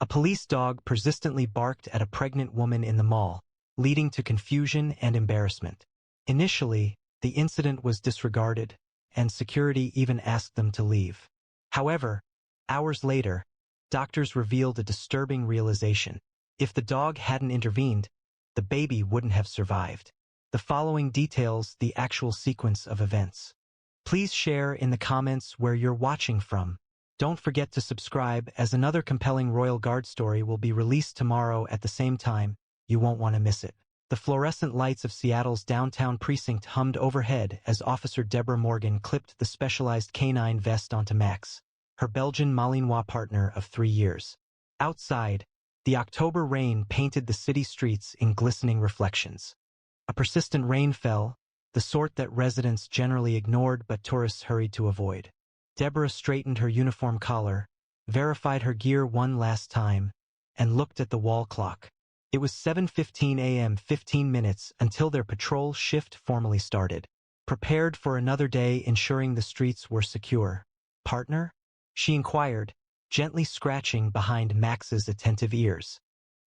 A police dog persistently barked at a pregnant woman in the mall, leading to confusion and embarrassment. Initially, the incident was disregarded, and security even asked them to leave. However, hours later, doctors revealed a disturbing realization. If the dog hadn't intervened, the baby wouldn't have survived. The following details the actual sequence of events. Please share in the comments where you're watching from. Don't forget to subscribe, as another compelling Royal Guard story will be released tomorrow at the same time. You won't want to miss it. The fluorescent lights of Seattle's downtown precinct hummed overhead as Officer Deborah Morgan clipped the specialized canine vest onto Max, her Belgian Malinois partner of 3 years. Outside, the October rain painted the city streets in glistening reflections. A persistent rain fell, the sort that residents generally ignored but tourists hurried to avoid. Deborah straightened her uniform collar, verified her gear one last time, and looked at the wall clock. It was 7:15 a.m. 15 minutes until their patrol shift formally started. Prepared for another day ensuring the streets were secure. Partner? She inquired, gently scratching behind Max's attentive ears.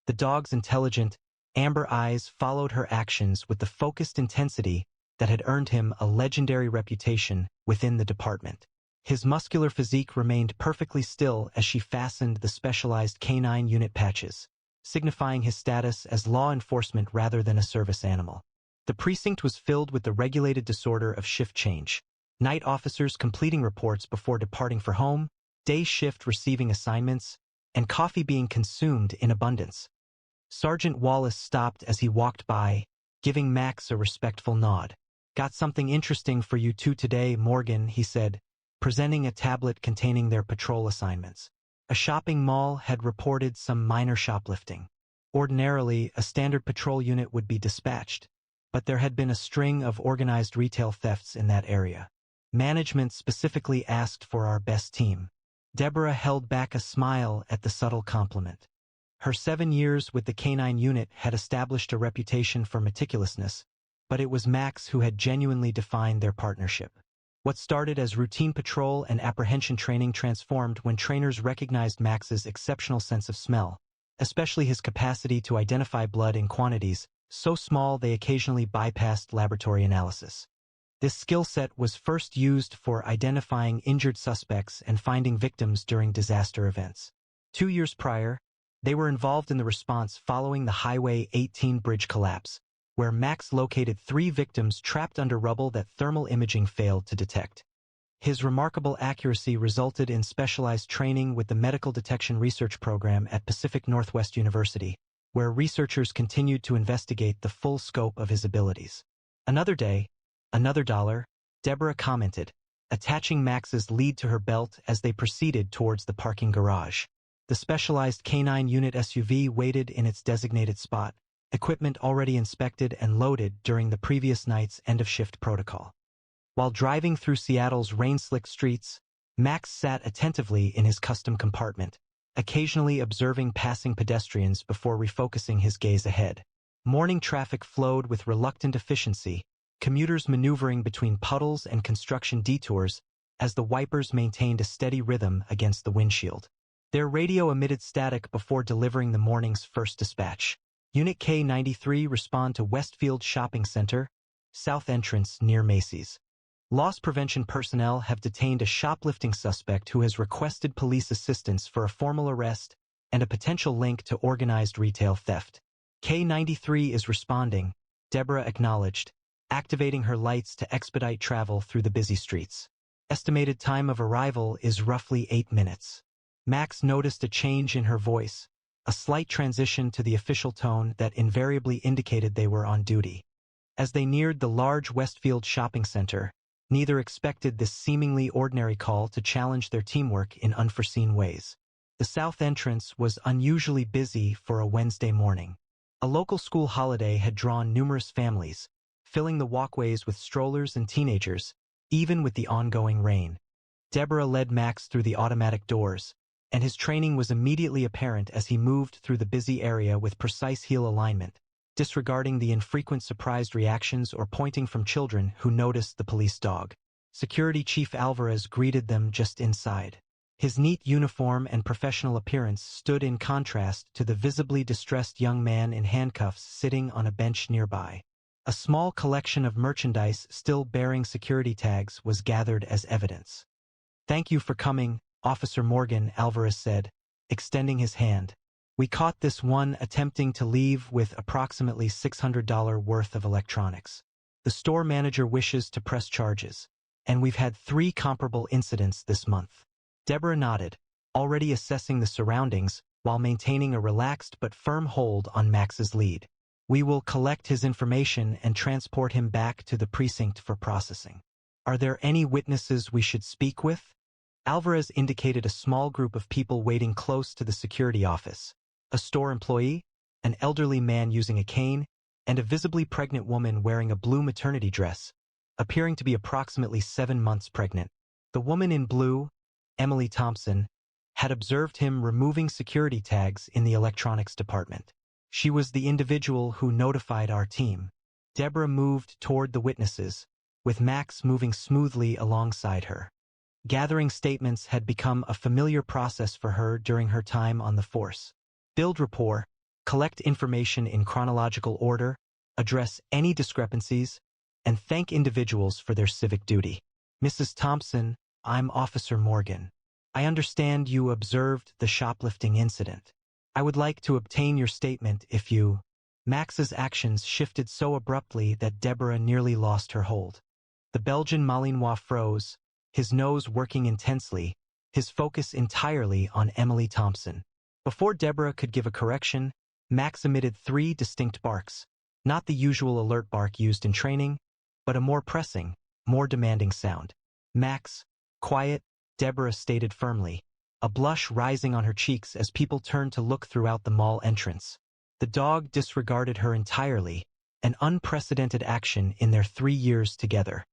The dog's intelligent, amber eyes followed her actions with the focused intensity that had earned him a legendary reputation within the department. His muscular physique remained perfectly still as she fastened the specialized canine unit patches, signifying his status as law enforcement rather than a service animal. The precinct was filled with the regulated disorder of shift change. Night officers completing reports before departing for home, day shift receiving assignments, and coffee being consumed in abundance. Sergeant Wallace stopped as he walked by, giving Max a respectful nod. "Got something interesting for you two today, Morgan," he said, presenting a tablet containing their patrol assignments. A shopping mall had reported some minor shoplifting. Ordinarily, a standard patrol unit would be dispatched, but there had been a string of organized retail thefts in that area. Management specifically asked for our best team. Deborah held back a smile at the subtle compliment. Her 7 years with the canine unit had established a reputation for meticulousness, but it was Max who had genuinely defined their partnership. What started as routine patrol and apprehension training transformed when trainers recognized Max's exceptional sense of smell, especially his capacity to identify blood in quantities so small they occasionally bypassed laboratory analysis. This skill set was first used for identifying injured suspects and finding victims during disaster events. 2 years prior, they were involved in the response following the Highway 18 bridge collapse, where Max located 3 victims trapped under rubble that thermal imaging failed to detect. His remarkable accuracy resulted in specialized training with the Medical Detection Research Program at Pacific Northwest University, where researchers continued to investigate the full scope of his abilities. "Another day, another dollar," Deborah commented, attaching Max's lead to her belt as they proceeded towards the parking garage. The specialized canine unit SUV waited in its designated spot, equipment already inspected and loaded during the previous night's end-of-shift protocol. While driving through Seattle's rain-slicked streets, Max sat attentively in his custom compartment, occasionally observing passing pedestrians before refocusing his gaze ahead. Morning traffic flowed with reluctant efficiency, commuters maneuvering between puddles and construction detours as the wipers maintained a steady rhythm against the windshield. Their radio emitted static before delivering the morning's first dispatch. Unit K93 respond to Westfield Shopping Center, south entrance near Macy's. Loss prevention personnel have detained a shoplifting suspect who has requested police assistance for a formal arrest and a potential link to organized retail theft. K93 is responding, Deborah acknowledged, activating her lights to expedite travel through the busy streets. Estimated time of arrival is roughly 8 minutes. Max noticed a change in her voice, a slight transition to the official tone that invariably indicated they were on duty. As they neared the large Westfield shopping center, neither expected this seemingly ordinary call to challenge their teamwork in unforeseen ways. The south entrance was unusually busy for a Wednesday morning. A local school holiday had drawn numerous families, filling the walkways with strollers and teenagers, even with the ongoing rain. Deborah led Max through the automatic doors, and his training was immediately apparent as he moved through the busy area with precise heel alignment, disregarding the infrequent surprised reactions or pointing from children who noticed the police dog. Security Chief Alvarez greeted them just inside. His neat uniform and professional appearance stood in contrast to the visibly distressed young man in handcuffs sitting on a bench nearby. A small collection of merchandise still bearing security tags was gathered as evidence. "Thank you for coming," Officer Morgan, Alvarez said, extending his hand. "We caught this one attempting to leave with approximately $600 worth of electronics. The store manager wishes to press charges, and we've had 3 comparable incidents this month." Deborah nodded, already assessing the surroundings while maintaining a relaxed but firm hold on Max's lead. "We will collect his information and transport him back to the precinct for processing. Are there any witnesses we should speak with?" Alvarez indicated a small group of people waiting close to the security office: a store employee, an elderly man using a cane, and a visibly pregnant woman wearing a blue maternity dress, appearing to be approximately 7 months pregnant. The woman in blue, Emily Thompson, had observed him removing security tags in the electronics department. She was the individual who notified our team. Deborah moved toward the witnesses, with Max moving smoothly alongside her. Gathering statements had become a familiar process for her during her time on the force. Build rapport, collect information in chronological order, address any discrepancies, and thank individuals for their civic duty. "Mrs. Thompson, I'm Officer Morgan. I understand you observed the shoplifting incident. I would like to obtain your statement if you—" Max's actions shifted so abruptly that Deborah nearly lost her hold. The Belgian Malinois froze, his nose working intensely, his focus entirely on Emily Thompson. Before Deborah could give a correction, Max emitted 3 distinct barks, not the usual alert bark used in training, but a more pressing, more demanding sound. "Max, quiet," Deborah stated firmly, a blush rising on her cheeks as people turned to look throughout the mall entrance. The dog disregarded her entirely, an unprecedented action in their 3 years together.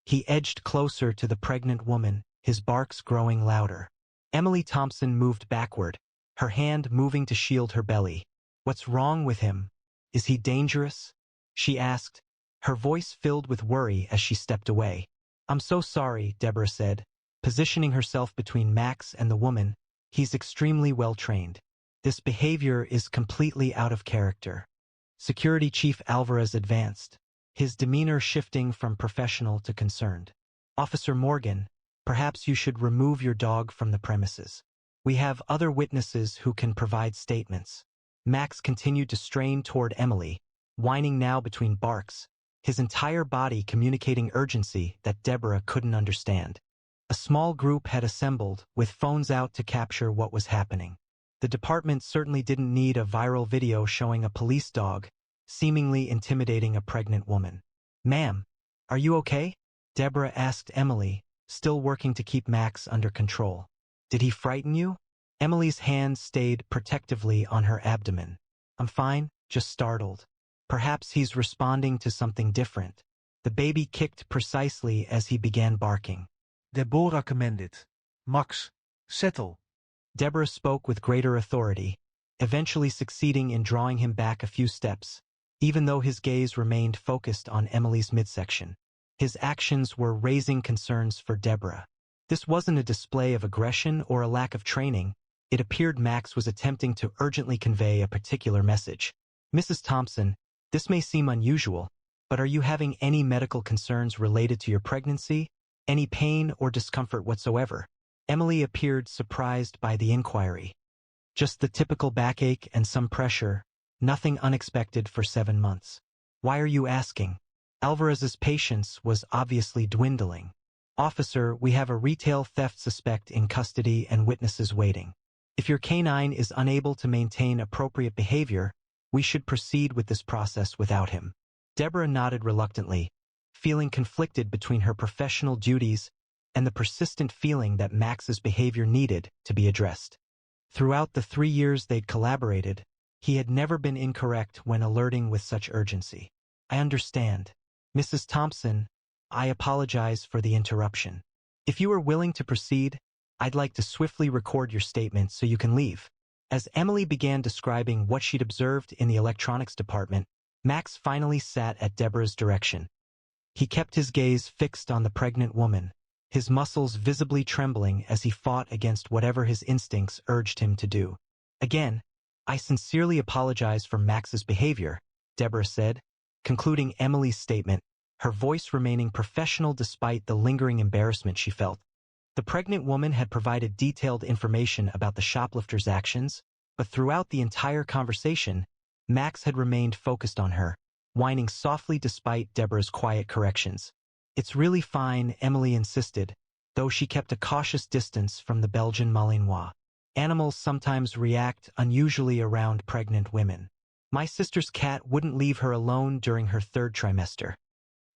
He edged closer to the pregnant woman, his barks growing louder. Emily Thompson moved backward, her hand moving to shield her belly. "What's wrong with him? Is he dangerous?" she asked, her voice filled with worry as she stepped away. "I'm so sorry," Deborah said, positioning herself between Max and the woman. "He's extremely well trained. This behavior is completely out of character." Security Chief Alvarez advanced, his demeanor shifting from professional to concerned. "Officer Morgan, perhaps you should remove your dog from the premises. We have other witnesses who can provide statements." Max continued to strain toward Emily, whining now between barks, his entire body communicating urgency that Deborah couldn't understand. A small group had assembled, with phones out to capture what was happening. The department certainly didn't need a viral video showing a police dog seemingly intimidating a pregnant woman. "Ma'am, are you okay?" Deborah asked Emily, still working to keep Max under control. "Did he frighten you?" Emily's hand stayed protectively on her abdomen. "I'm fine, just startled. Perhaps he's responding to something different." The baby kicked precisely as he began barking. "Deborah commanded. Max, settle." Deborah spoke with greater authority, eventually succeeding in drawing him back a few steps, even though his gaze remained focused on Emily's midsection. His actions were raising concerns for Deborah. This wasn't a display of aggression or a lack of training. It appeared Max was attempting to urgently convey a particular message. "Mrs. Thompson, this may seem unusual, but are you having any medical concerns related to your pregnancy? Any pain or discomfort whatsoever?" Emily appeared surprised by the inquiry. "Just the typical backache and some pressure, nothing unexpected for 7 months." "Why are you asking?" Alvarez's patience was obviously dwindling. "Officer, we have a retail theft suspect in custody and witnesses waiting. If your canine is unable to maintain appropriate behavior, we should proceed with this process without him." Deborah nodded reluctantly, feeling conflicted between her professional duties and the persistent feeling that Max's behavior needed to be addressed. Throughout the 3 years they'd collaborated, he had never been incorrect when alerting with such urgency. "I understand. Mrs. Thompson, I apologize for the interruption. If you are willing to proceed, I'd like to swiftly record your statement so you can leave." As Emily began describing what she'd observed in the electronics department, Max finally sat at Deborah's direction. He kept his gaze fixed on the pregnant woman, his muscles visibly trembling as he fought against whatever his instincts urged him to do. Again, I sincerely apologize for Max's behavior, Deborah said, concluding Emily's statement, her voice remaining professional despite the lingering embarrassment she felt. The pregnant woman had provided detailed information about the shoplifter's actions, but throughout the entire conversation, Max had remained focused on her, whining softly despite Deborah's quiet corrections. It's really fine, Emily insisted, though she kept a cautious distance from the Belgian Malinois. Animals sometimes react unusually around pregnant women. My sister's cat wouldn't leave her alone during her third trimester.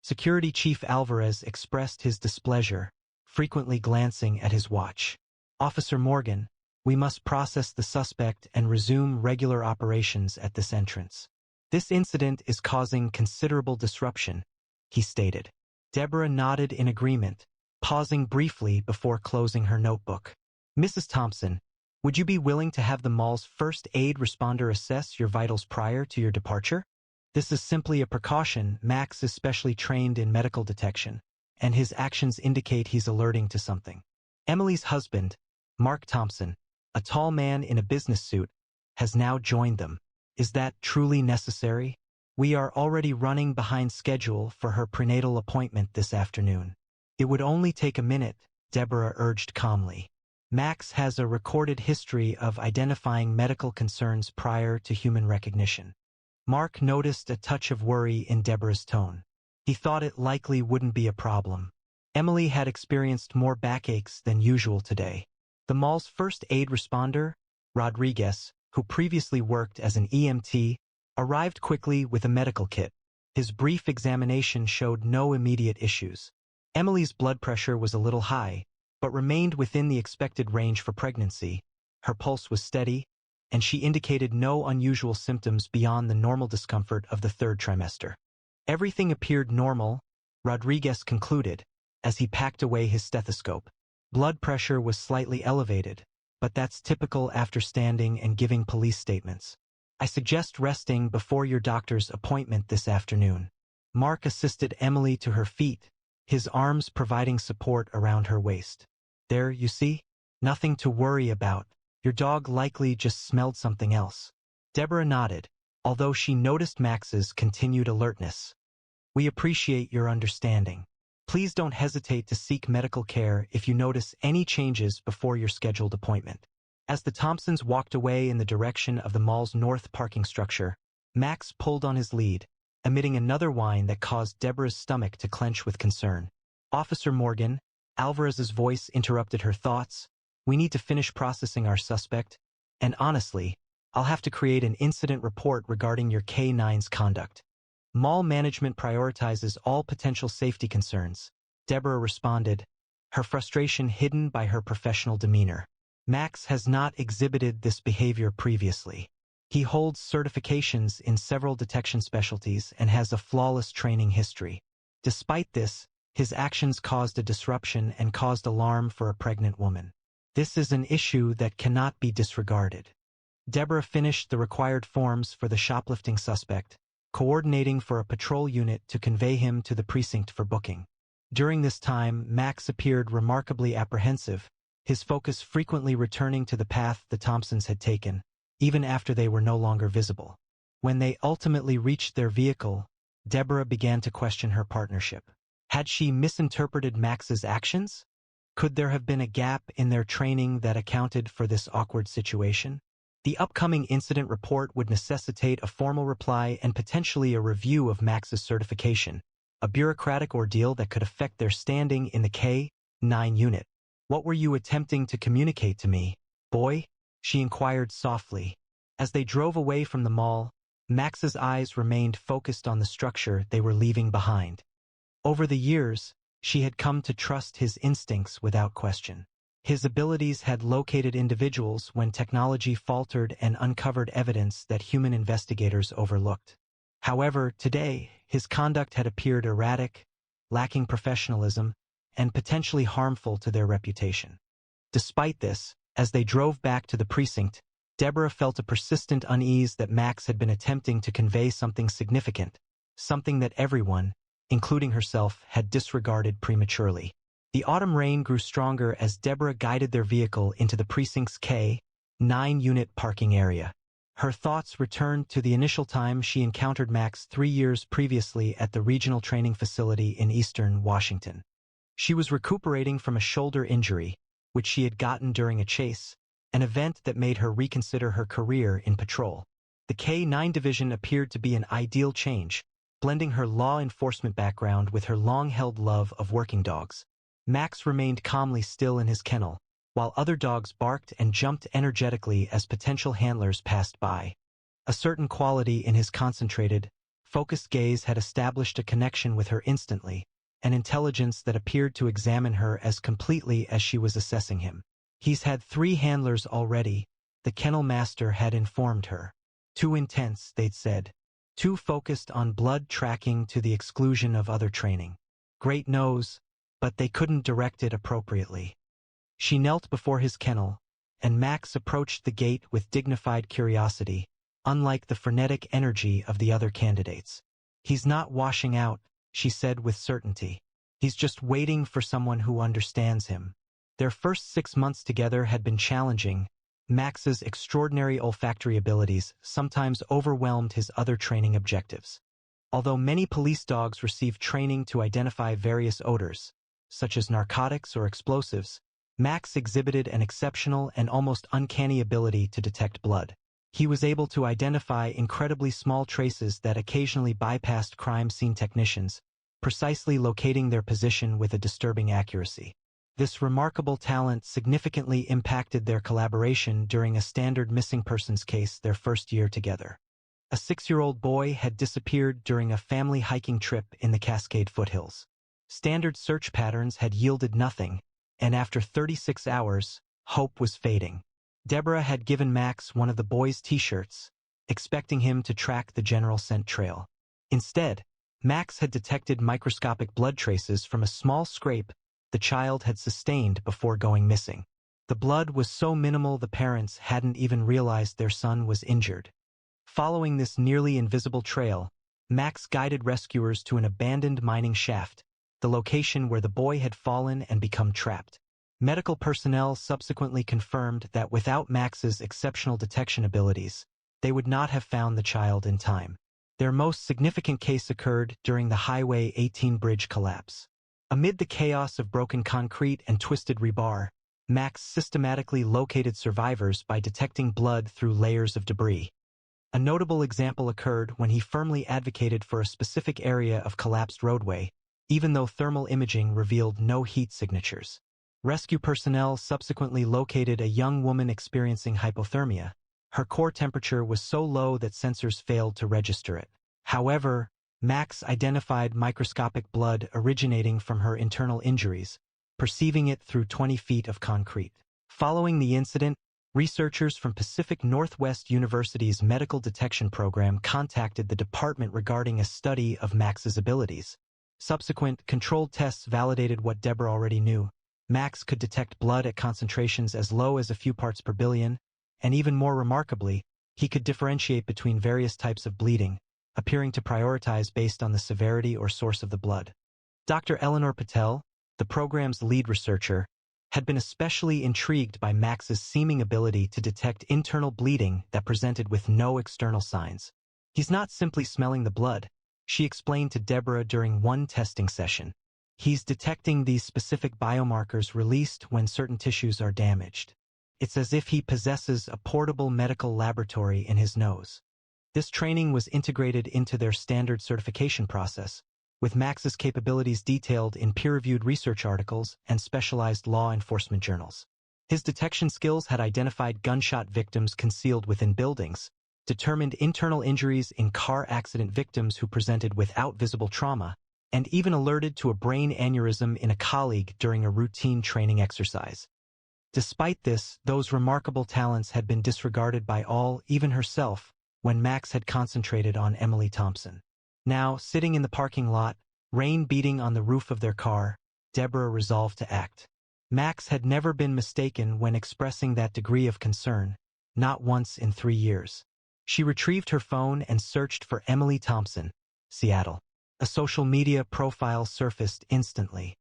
Security Chief Alvarez expressed his displeasure, frequently glancing at his watch. Officer Morgan, we must process the suspect and resume regular operations at this entrance. This incident is causing considerable disruption, he stated. Deborah nodded in agreement, pausing briefly before closing her notebook. Mrs. Thompson, would you be willing to have the mall's first aid responder assess your vitals prior to your departure? This is simply a precaution. Max is specially trained in medical detection, and his actions indicate he's alerting to something. Emily's husband, Mark Thompson, a tall man in a business suit, has now joined them. Is that truly necessary? We are already running behind schedule for her prenatal appointment this afternoon. It would only take a minute, Deborah urged calmly. Max has a recorded history of identifying medical concerns prior to human recognition. Mark noticed a touch of worry in Deborah's tone. He thought it likely wouldn't be a problem. Emily had experienced more backaches than usual today. The mall's first aid responder, Rodriguez, who previously worked as an EMT, arrived quickly with a medical kit. His brief examination showed no immediate issues. Emily's blood pressure was a little high, but remained within the expected range for pregnancy. Her pulse was steady, and she indicated no unusual symptoms beyond the normal discomfort of the third trimester. Everything appeared normal, Rodriguez concluded, as he packed away his stethoscope. Blood pressure was slightly elevated, but that's typical after standing and giving police statements. I suggest resting before your doctor's appointment this afternoon. Mark assisted Emily to her feet, his arms providing support around her waist. There, you see? Nothing to worry about. Your dog likely just smelled something else. Deborah nodded, although she noticed Max's continued alertness. We appreciate your understanding. Please don't hesitate to seek medical care if you notice any changes before your scheduled appointment. As the Thompsons walked away in the direction of the mall's north parking structure, Max pulled on his lead, emitting another whine that caused Deborah's stomach to clench with concern. Officer Morgan, Alvarez's voice interrupted her thoughts. We need to finish processing our suspect, and honestly, I'll have to create an incident report regarding your K-9's conduct. Mall management prioritizes all potential safety concerns, Deborah responded, her frustration hidden by her professional demeanor. Max has not exhibited this behavior previously. He holds certifications in several detection specialties and has a flawless training history. Despite this, his actions caused a disruption and caused alarm for a pregnant woman. This is an issue that cannot be disregarded. Deborah finished the required forms for the shoplifting suspect, coordinating for a patrol unit to convey him to the precinct for booking. During this time, Max appeared remarkably apprehensive, his focus frequently returning to the path the Thompsons had taken, even after they were no longer visible. When they ultimately reached their vehicle, Deborah began to question her partnership. Had she misinterpreted Max's actions? Could there have been a gap in their training that accounted for this awkward situation? The upcoming incident report would necessitate a formal reply and potentially a review of Max's certification, a bureaucratic ordeal that could affect their standing in the K-9 unit. What were you attempting to communicate to me, boy? She inquired softly. As they drove away from the mall, Max's eyes remained focused on the structure they were leaving behind. Over the years, she had come to trust his instincts without question. His abilities had located individuals when technology faltered and uncovered evidence that human investigators overlooked. However, today, his conduct had appeared erratic, lacking professionalism, and potentially harmful to their reputation. Despite this, as they drove back to the precinct, Deborah felt a persistent unease that Max had been attempting to convey something significant, something that everyone, including herself, had disregarded prematurely. The autumn rain grew stronger as Deborah guided their vehicle into the precinct's K-9-unit parking area. Her thoughts returned to the initial time she encountered Max 3 years previously at the regional training facility in eastern Washington. She was recuperating from a shoulder injury, which she had gotten during a chase, an event that made her reconsider her career in patrol. The K-9 division appeared to be an ideal change, blending her law enforcement background with her long-held love of working dogs. Max remained calmly still in his kennel, while other dogs barked and jumped energetically as potential handlers passed by. A certain quality in his concentrated, focused gaze had established a connection with her instantly, an intelligence that appeared to examine her as completely as she was assessing him. He's had 3 handlers already, the kennel master had informed her. Too intense, they'd said. Too focused on blood tracking to the exclusion of other training. Great nose, but they couldn't direct it appropriately. She knelt before his kennel, and Max approached the gate with dignified curiosity, unlike the frenetic energy of the other candidates. He's not washing out, she said with certainty. He's just waiting for someone who understands him. Their first 6 months together had been challenging. Max's extraordinary olfactory abilities sometimes overwhelmed his other training objectives. Although many police dogs receive training to identify various odors, such as narcotics or explosives, Max exhibited an exceptional and almost uncanny ability to detect blood. He was able to identify incredibly small traces that occasionally bypassed crime scene technicians, precisely locating their position with a disturbing accuracy. This remarkable talent significantly impacted their collaboration during a standard missing persons case their first year together. A 6-year-old boy had disappeared during a family hiking trip in the Cascade foothills. Standard search patterns had yielded nothing, and after 36 hours, hope was fading. Deborah had given Max one of the boy's t-shirts, expecting him to track the general scent trail. Instead, Max had detected microscopic blood traces from a small scrape the child had sustained before going missing. The blood was so minimal the parents hadn't even realized their son was injured. Following this nearly invisible trail, Max guided rescuers to an abandoned mining shaft, the location where the boy had fallen and become trapped. Medical personnel subsequently confirmed that without Max's exceptional detection abilities, they would not have found the child in time. Their most significant case occurred during the Highway 18 bridge collapse. Amid the chaos of broken concrete and twisted rebar, Max systematically located survivors by detecting blood through layers of debris. A notable example occurred when he firmly advocated for a specific area of collapsed roadway, even though thermal imaging revealed no heat signatures. Rescue personnel subsequently located a young woman experiencing hypothermia. Her core temperature was so low that sensors failed to register it. However, Max identified microscopic blood originating from her internal injuries, perceiving it through 20 feet of concrete. Following the incident, researchers from Pacific Northwest University's medical detection program contacted the department regarding a study of Max's abilities. Subsequent, controlled tests validated what Deborah already knew. Max could detect blood at concentrations as low as a few parts per billion, and even more remarkably, he could differentiate between various types of bleeding, appearing to prioritize based on the severity or source of the blood. Dr. Eleanor Patel, the program's lead researcher, had been especially intrigued by Max's seeming ability to detect internal bleeding that presented with no external signs. He's not simply smelling the blood, she explained to Deborah during one testing session. He's detecting these specific biomarkers released when certain tissues are damaged. It's as if he possesses a portable medical laboratory in his nose. This training was integrated into their standard certification process, with Max's capabilities detailed in peer-reviewed research articles and specialized law enforcement journals. His detection skills had identified gunshot victims concealed within buildings, determined internal injuries in car accident victims who presented without visible trauma, and even alerted to a brain aneurysm in a colleague during a routine training exercise. Despite this, those remarkable talents had been disregarded by all, even herself, when Max had concentrated on Emily Thompson. Now, sitting in the parking lot, rain beating on the roof of their car, Deborah resolved to act. Max had never been mistaken when expressing that degree of concern, not once in 3 years. She retrieved her phone and searched for Emily Thompson, Seattle. A social media profile surfaced instantly.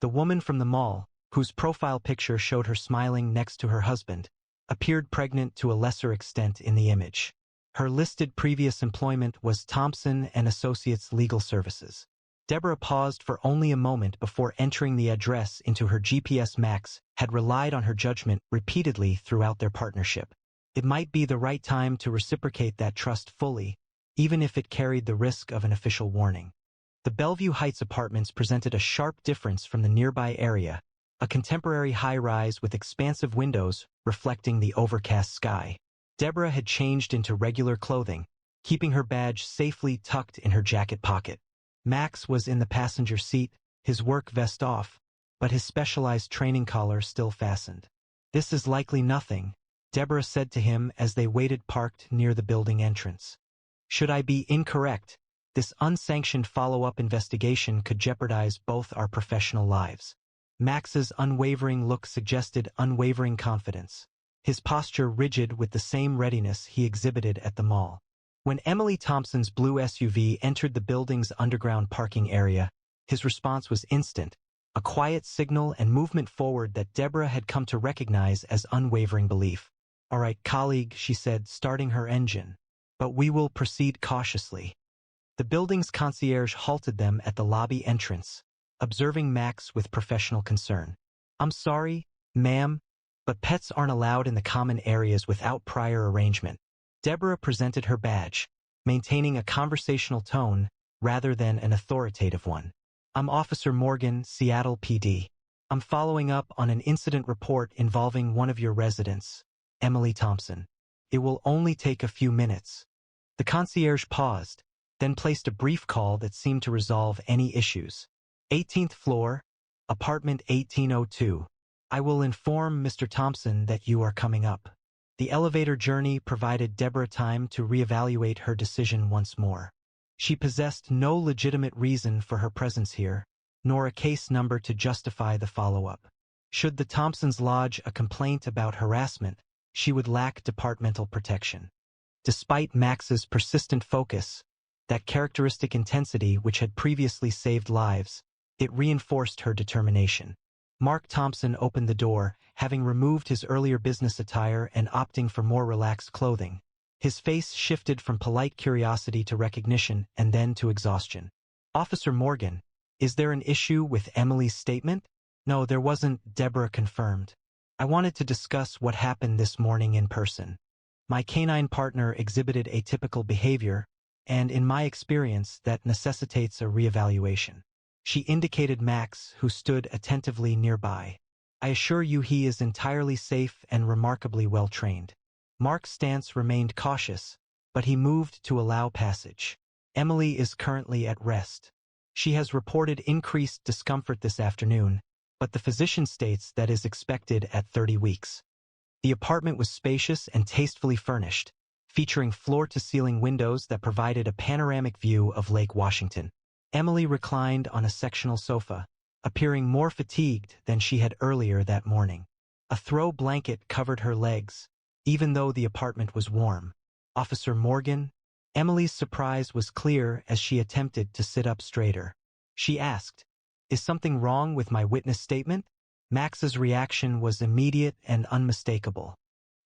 The woman from the mall, whose profile picture showed her smiling next to her husband, appeared pregnant to a lesser extent in the image. Her listed previous employment was Thompson & Associates Legal Services. Deborah paused for only a moment before entering the address into her GPS. Max had relied on her judgment repeatedly throughout their partnership. It might be the right time to reciprocate that trust fully, even if it carried the risk of an official warning. The Bellevue Heights apartments presented a sharp difference from the nearby area, a contemporary high-rise with expansive windows reflecting the overcast sky. Deborah had changed into regular clothing, keeping her badge safely tucked in her jacket pocket. Max was in the passenger seat, his work vest off, but his specialized training collar still fastened. "This is likely nothing," Deborah said to him as they waited parked near the building entrance. "Should I be incorrect, this unsanctioned follow-up investigation could jeopardize both our professional lives." Max's unwavering look suggested unwavering confidence, his posture rigid with the same readiness he exhibited at the mall. When Emily Thompson's blue SUV entered the building's underground parking area, his response was instant, a quiet signal and movement forward that Deborah had come to recognize as unwavering belief. "All right, colleague," she said, starting her engine, "but we will proceed cautiously." The building's concierge halted them at the lobby entrance, observing Max with professional concern. "I'm sorry, ma'am, but pets aren't allowed in the common areas without prior arrangement." Deborah presented her badge, maintaining a conversational tone rather than an authoritative one. "I'm Officer Morgan, Seattle PD. I'm following up on an incident report involving one of your residents, Emily Thompson. It will only take a few minutes." The concierge paused, then placed a brief call that seemed to resolve any issues. 18th floor, apartment 1802. "I will inform Mr. Thompson that you are coming up." The elevator journey provided Deborah time to reevaluate her decision once more. She possessed no legitimate reason for her presence here, nor a case number to justify the follow-up. Should the Thompsons lodge a complaint about harassment, she would lack departmental protection. Despite Max's persistent focus, that characteristic intensity which had previously saved lives, it reinforced her determination. Mark Thompson opened the door, having removed his earlier business attire and opting for more relaxed clothing. His face shifted from polite curiosity to recognition and then to exhaustion. "Officer Morgan, is there an issue with Emily's statement?" "No, there wasn't," Deborah confirmed. "I wanted to discuss what happened this morning in person. My canine partner exhibited atypical behavior, and in my experience, that necessitates a reevaluation." She indicated Max, who stood attentively nearby. "I assure you he is entirely safe and remarkably well-trained." Mark's stance remained cautious, but he moved to allow passage. "Emily is currently at rest. She has reported increased discomfort this afternoon, but the physician states that is expected at 30 weeks. The apartment was spacious and tastefully furnished, featuring floor-to-ceiling windows that provided a panoramic view of Lake Washington. Emily reclined on a sectional sofa, appearing more fatigued than she had earlier that morning. A throw blanket covered her legs, even though the apartment was warm. "Officer Morgan?" Emily's surprise was clear as she attempted to sit up straighter. She asked, "Is something wrong with my witness statement?" Max's reaction was immediate and unmistakable.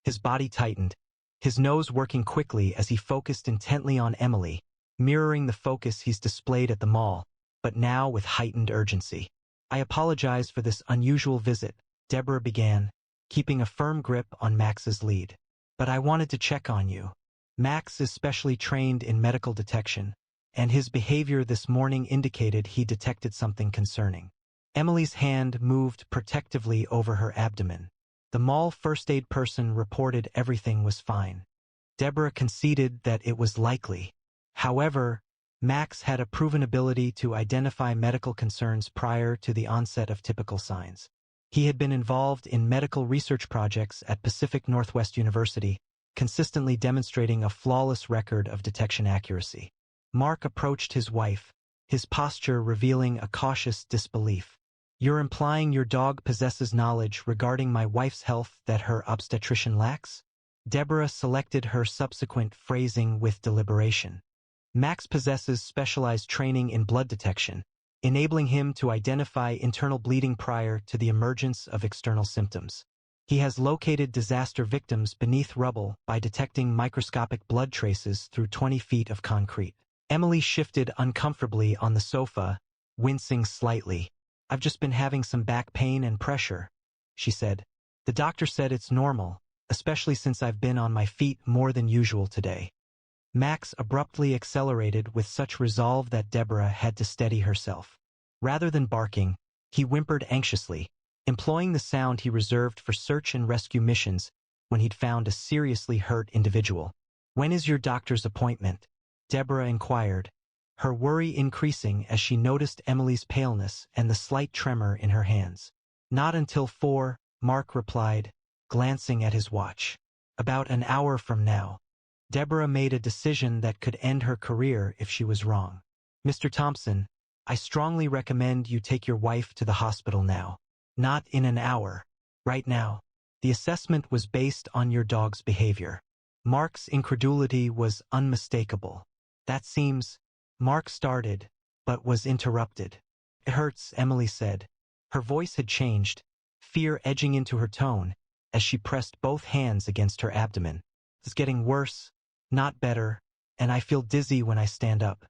His body tightened, his nose working quickly as he focused intently on Emily, mirroring the focus he's displayed at the mall, but now with heightened urgency. "I apologize for this unusual visit," Deborah began, keeping a firm grip on Max's lead. "But I wanted to check on you." Max is specially trained in medical detection, and his behavior this morning indicated he detected something concerning. Emily's hand moved protectively over her abdomen. The mall first aid person reported everything was fine. Deborah conceded that it was likely. However, Max had a proven ability to identify medical concerns prior to the onset of typical signs. He had been involved in medical research projects at Pacific Northwest University, consistently demonstrating a flawless record of detection accuracy. Mark approached his wife, his posture revealing a cautious disbelief. "You're implying your dog possesses knowledge regarding my wife's health that her obstetrician lacks?" Deborah selected her subsequent phrasing with deliberation. "Max possesses specialized training in blood detection, enabling him to identify internal bleeding prior to the emergence of external symptoms. He has located disaster victims beneath rubble by detecting microscopic blood traces through 20 feet of concrete. Emily shifted uncomfortably on the sofa, wincing slightly. "I've just been having some back pain and pressure," she said. "The doctor said it's normal, especially since I've been on my feet more than usual today." Max abruptly accelerated with such resolve that Deborah had to steady herself. Rather than barking, he whimpered anxiously, employing the sound he reserved for search and rescue missions when he'd found a seriously hurt individual. "When is your doctor's appointment?" Deborah inquired, her worry increasing as she noticed Emily's paleness and the slight tremor in her hands. "Not until 4, Mark replied, glancing at his watch. "About an hour from now." Deborah made a decision that could end her career if she was wrong. "Mr. Thompson, I strongly recommend you take your wife to the hospital now. Not in an hour. Right now." The assessment was based on your dog's behavior. Mark's incredulity was unmistakable. "That seems..." Mark started, but was interrupted. "It hurts," Emily said. Her voice had changed, fear edging into her tone as she pressed both hands against her abdomen. "It's getting worse, not better, and I feel dizzy when I stand up."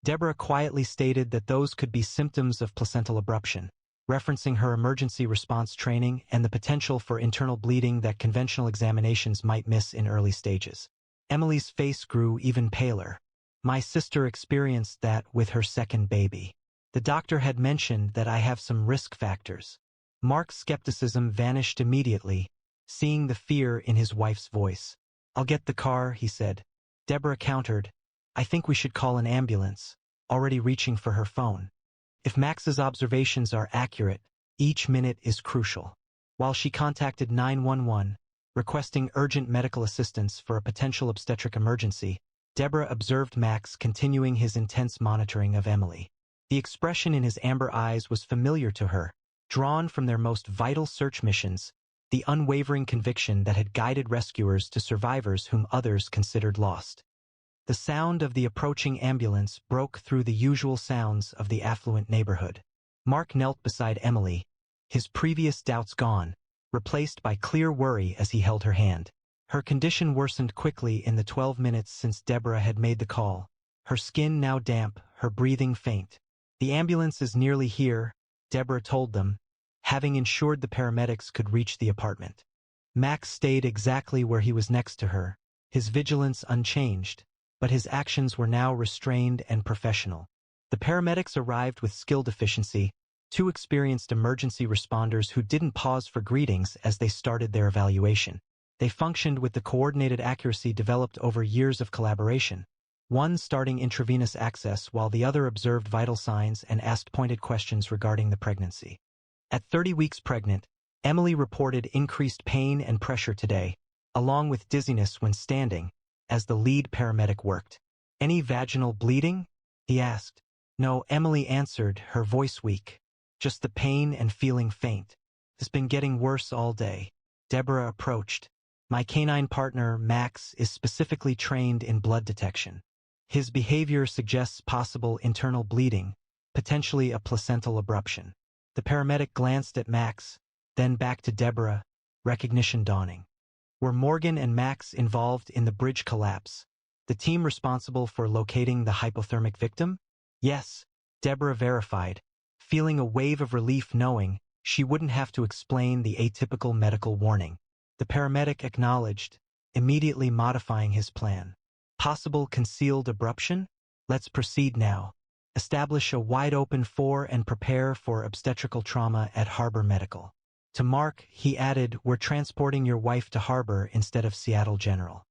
Deborah quietly stated that those could be symptoms of placental abruption, referencing her emergency response training and the potential for internal bleeding that conventional examinations might miss in early stages. Emily's face grew even paler. "My sister experienced that with her second baby. The doctor had mentioned that I have some risk factors." Mark's skepticism vanished immediately, seeing the fear in his wife's voice. "I'll get the car," he said. Deborah countered, "I think we should call an ambulance," already reaching for her phone. If Max's observations are accurate, each minute is crucial. While she contacted 911, requesting urgent medical assistance for a potential obstetric emergency, Deborah observed Max continuing his intense monitoring of Emily. The expression in his amber eyes was familiar to her, drawn from their most vital search missions, the unwavering conviction that had guided rescuers to survivors whom others considered lost. The sound of the approaching ambulance broke through the usual sounds of the affluent neighborhood. Mark knelt beside Emily, his previous doubts gone, replaced by clear worry as he held her hand. Her condition worsened quickly in the 12 minutes since Deborah had made the call, her skin now damp, her breathing faint. "The ambulance is nearly here," Deborah told them, having ensured the paramedics could reach the apartment. Max stayed exactly where he was next to her, his vigilance unchanged, but his actions were now restrained and professional. The paramedics arrived with skill deficiency, 2 experienced emergency responders who didn't pause for greetings as they started their evaluation. They functioned with the coordinated accuracy developed over years of collaboration, one starting intravenous access while the other observed vital signs and asked pointed questions regarding the pregnancy. At 30 weeks pregnant, Emily reported increased pain and pressure today, along with dizziness when standing, as the lead paramedic worked. "Any vaginal bleeding?" he asked. "No," Emily answered, her voice weak. "Just the pain and feeling faint. It's been getting worse all day." Deborah approached. "My canine partner, Max, is specifically trained in blood detection. His behavior suggests possible internal bleeding, potentially a placental abruption." The paramedic glanced at Max, then back to Deborah, recognition dawning. Were Morgan and Max involved in the bridge collapse, the team responsible for locating the hypothermic victim? "Yes," Deborah verified, feeling a wave of relief knowing she wouldn't have to explain the atypical medical warning. The paramedic acknowledged, immediately modifying his plan. "Possible concealed abruption? Let's proceed now. Establish a wide-open 4 and prepare for obstetrical trauma at Harbor Medical." To Mark, he added, "We're transporting your wife to Harbor instead of Seattle General.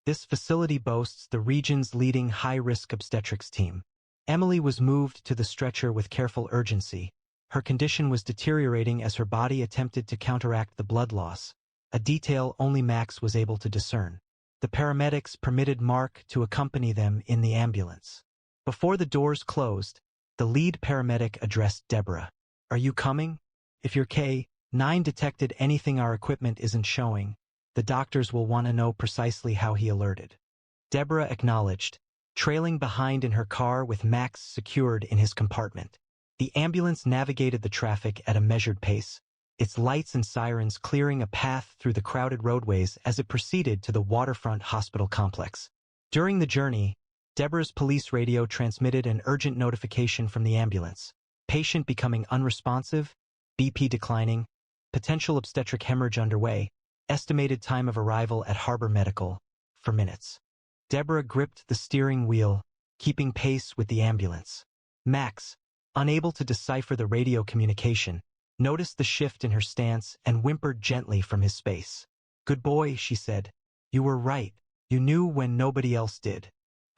This facility boasts the region's leading high-risk obstetrics team." Emily was moved to the stretcher with careful urgency. Her condition was deteriorating as her body attempted to counteract the blood loss, a detail only Max was able to discern. The paramedics permitted Mark to accompany them in the ambulance. Before the doors closed, the lead paramedic addressed Deborah. "Are you coming? If your K-9 detected anything our equipment isn't showing, the doctors will want to know precisely how he alerted." Deborah acknowledged, trailing behind in her car with Max secured in his compartment. The ambulance navigated the traffic at a measured pace, its lights and sirens clearing a path through the crowded roadways as it proceeded to the waterfront hospital complex. During the journey, Deborah's police radio transmitted an urgent notification from the ambulance. Patient becoming unresponsive, BP declining, potential obstetric hemorrhage underway, estimated time of arrival at Harbor Medical, for minutes. Deborah gripped the steering wheel, keeping pace with the ambulance. Max, unable to decipher the radio communication, noticed the shift in her stance and whimpered gently from his space. "Good boy," she said. "You were right. You knew when nobody else did."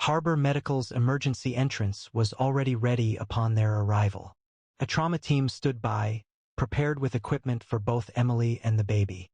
Harbor Medical's emergency entrance was already ready upon their arrival. A trauma team stood by, prepared with equipment for both Emily and the baby.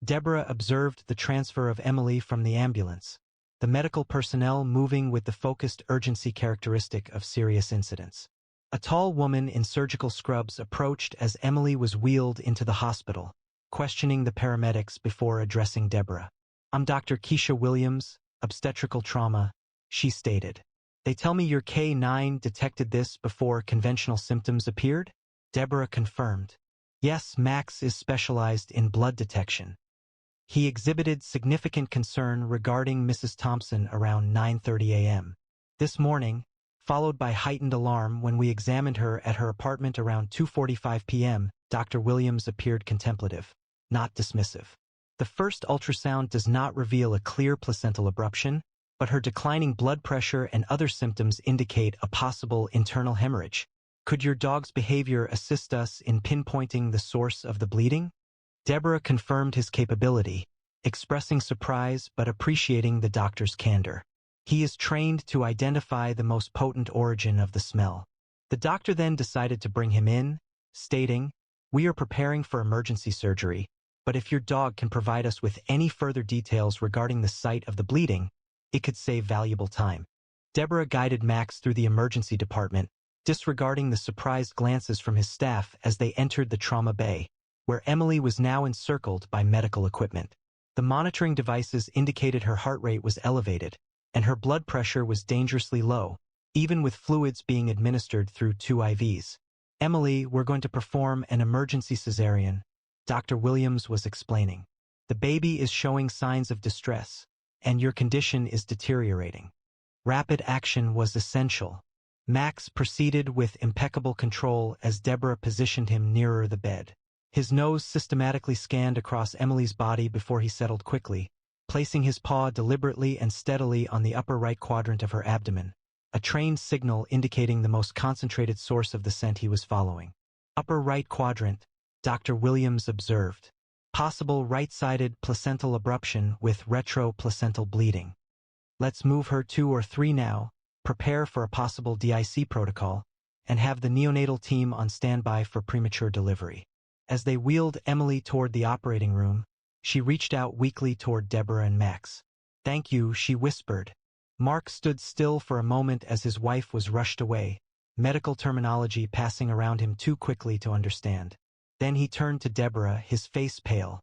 Deborah observed the transfer of Emily from the ambulance, the medical personnel moving with the focused urgency characteristic of serious incidents. A tall woman in surgical scrubs approached as Emily was wheeled into the hospital, questioning the paramedics before addressing Deborah. "I'm Dr. Keisha Williams, obstetrical trauma," she stated. "They tell me your K9 detected this before conventional symptoms appeared?" Deborah confirmed. "Yes, Max is specialized in blood detection. He exhibited significant concern regarding Mrs. Thompson around 9:30 a.m. this morning, followed by heightened alarm when we examined her at her apartment around 2:45 p.m. Dr. Williams appeared contemplative, not dismissive. The first ultrasound does not reveal a clear placental abruption, but her declining blood pressure and other symptoms indicate a possible internal hemorrhage. Could your dog's behavior assist us in pinpointing the source of the bleeding?" Deborah confirmed his capability, expressing surprise but appreciating the doctor's candor. "He is trained to identify the most potent origin of the smell." The doctor then decided to bring him in, stating, "We are preparing for emergency surgery, but if your dog can provide us with any further details regarding the site of the bleeding, it could save valuable time." Deborah guided Max through the emergency department, disregarding the surprised glances from his staff as they entered the trauma bay, where Emily was now encircled by medical equipment. The monitoring devices indicated her heart rate was elevated, and her blood pressure was dangerously low, even with fluids being administered through 2 IVs. "Emily, we're going to perform an emergency cesarean," Dr. Williams was explaining. "The baby is showing signs of distress, and your condition is deteriorating." Rapid action was essential. Max proceeded with impeccable control as Deborah positioned him nearer the bed. His nose systematically scanned across Emily's body before he settled quickly, placing his paw deliberately and steadily on the upper right quadrant of her abdomen, a trained signal indicating the most concentrated source of the scent he was following. "Upper right quadrant," Dr. Williams observed. "Possible right-sided placental abruption with retroplacental bleeding. Let's move her 2 or 3 now, prepare for a possible DIC protocol, and have the neonatal team on standby for premature delivery." As they wheeled Emily toward the operating room, she reached out weakly toward Deborah and Max. "Thank you," she whispered. Mark stood still for a moment as his wife was rushed away, medical terminology passing around him too quickly to understand. Then he turned to Deborah, his face pale.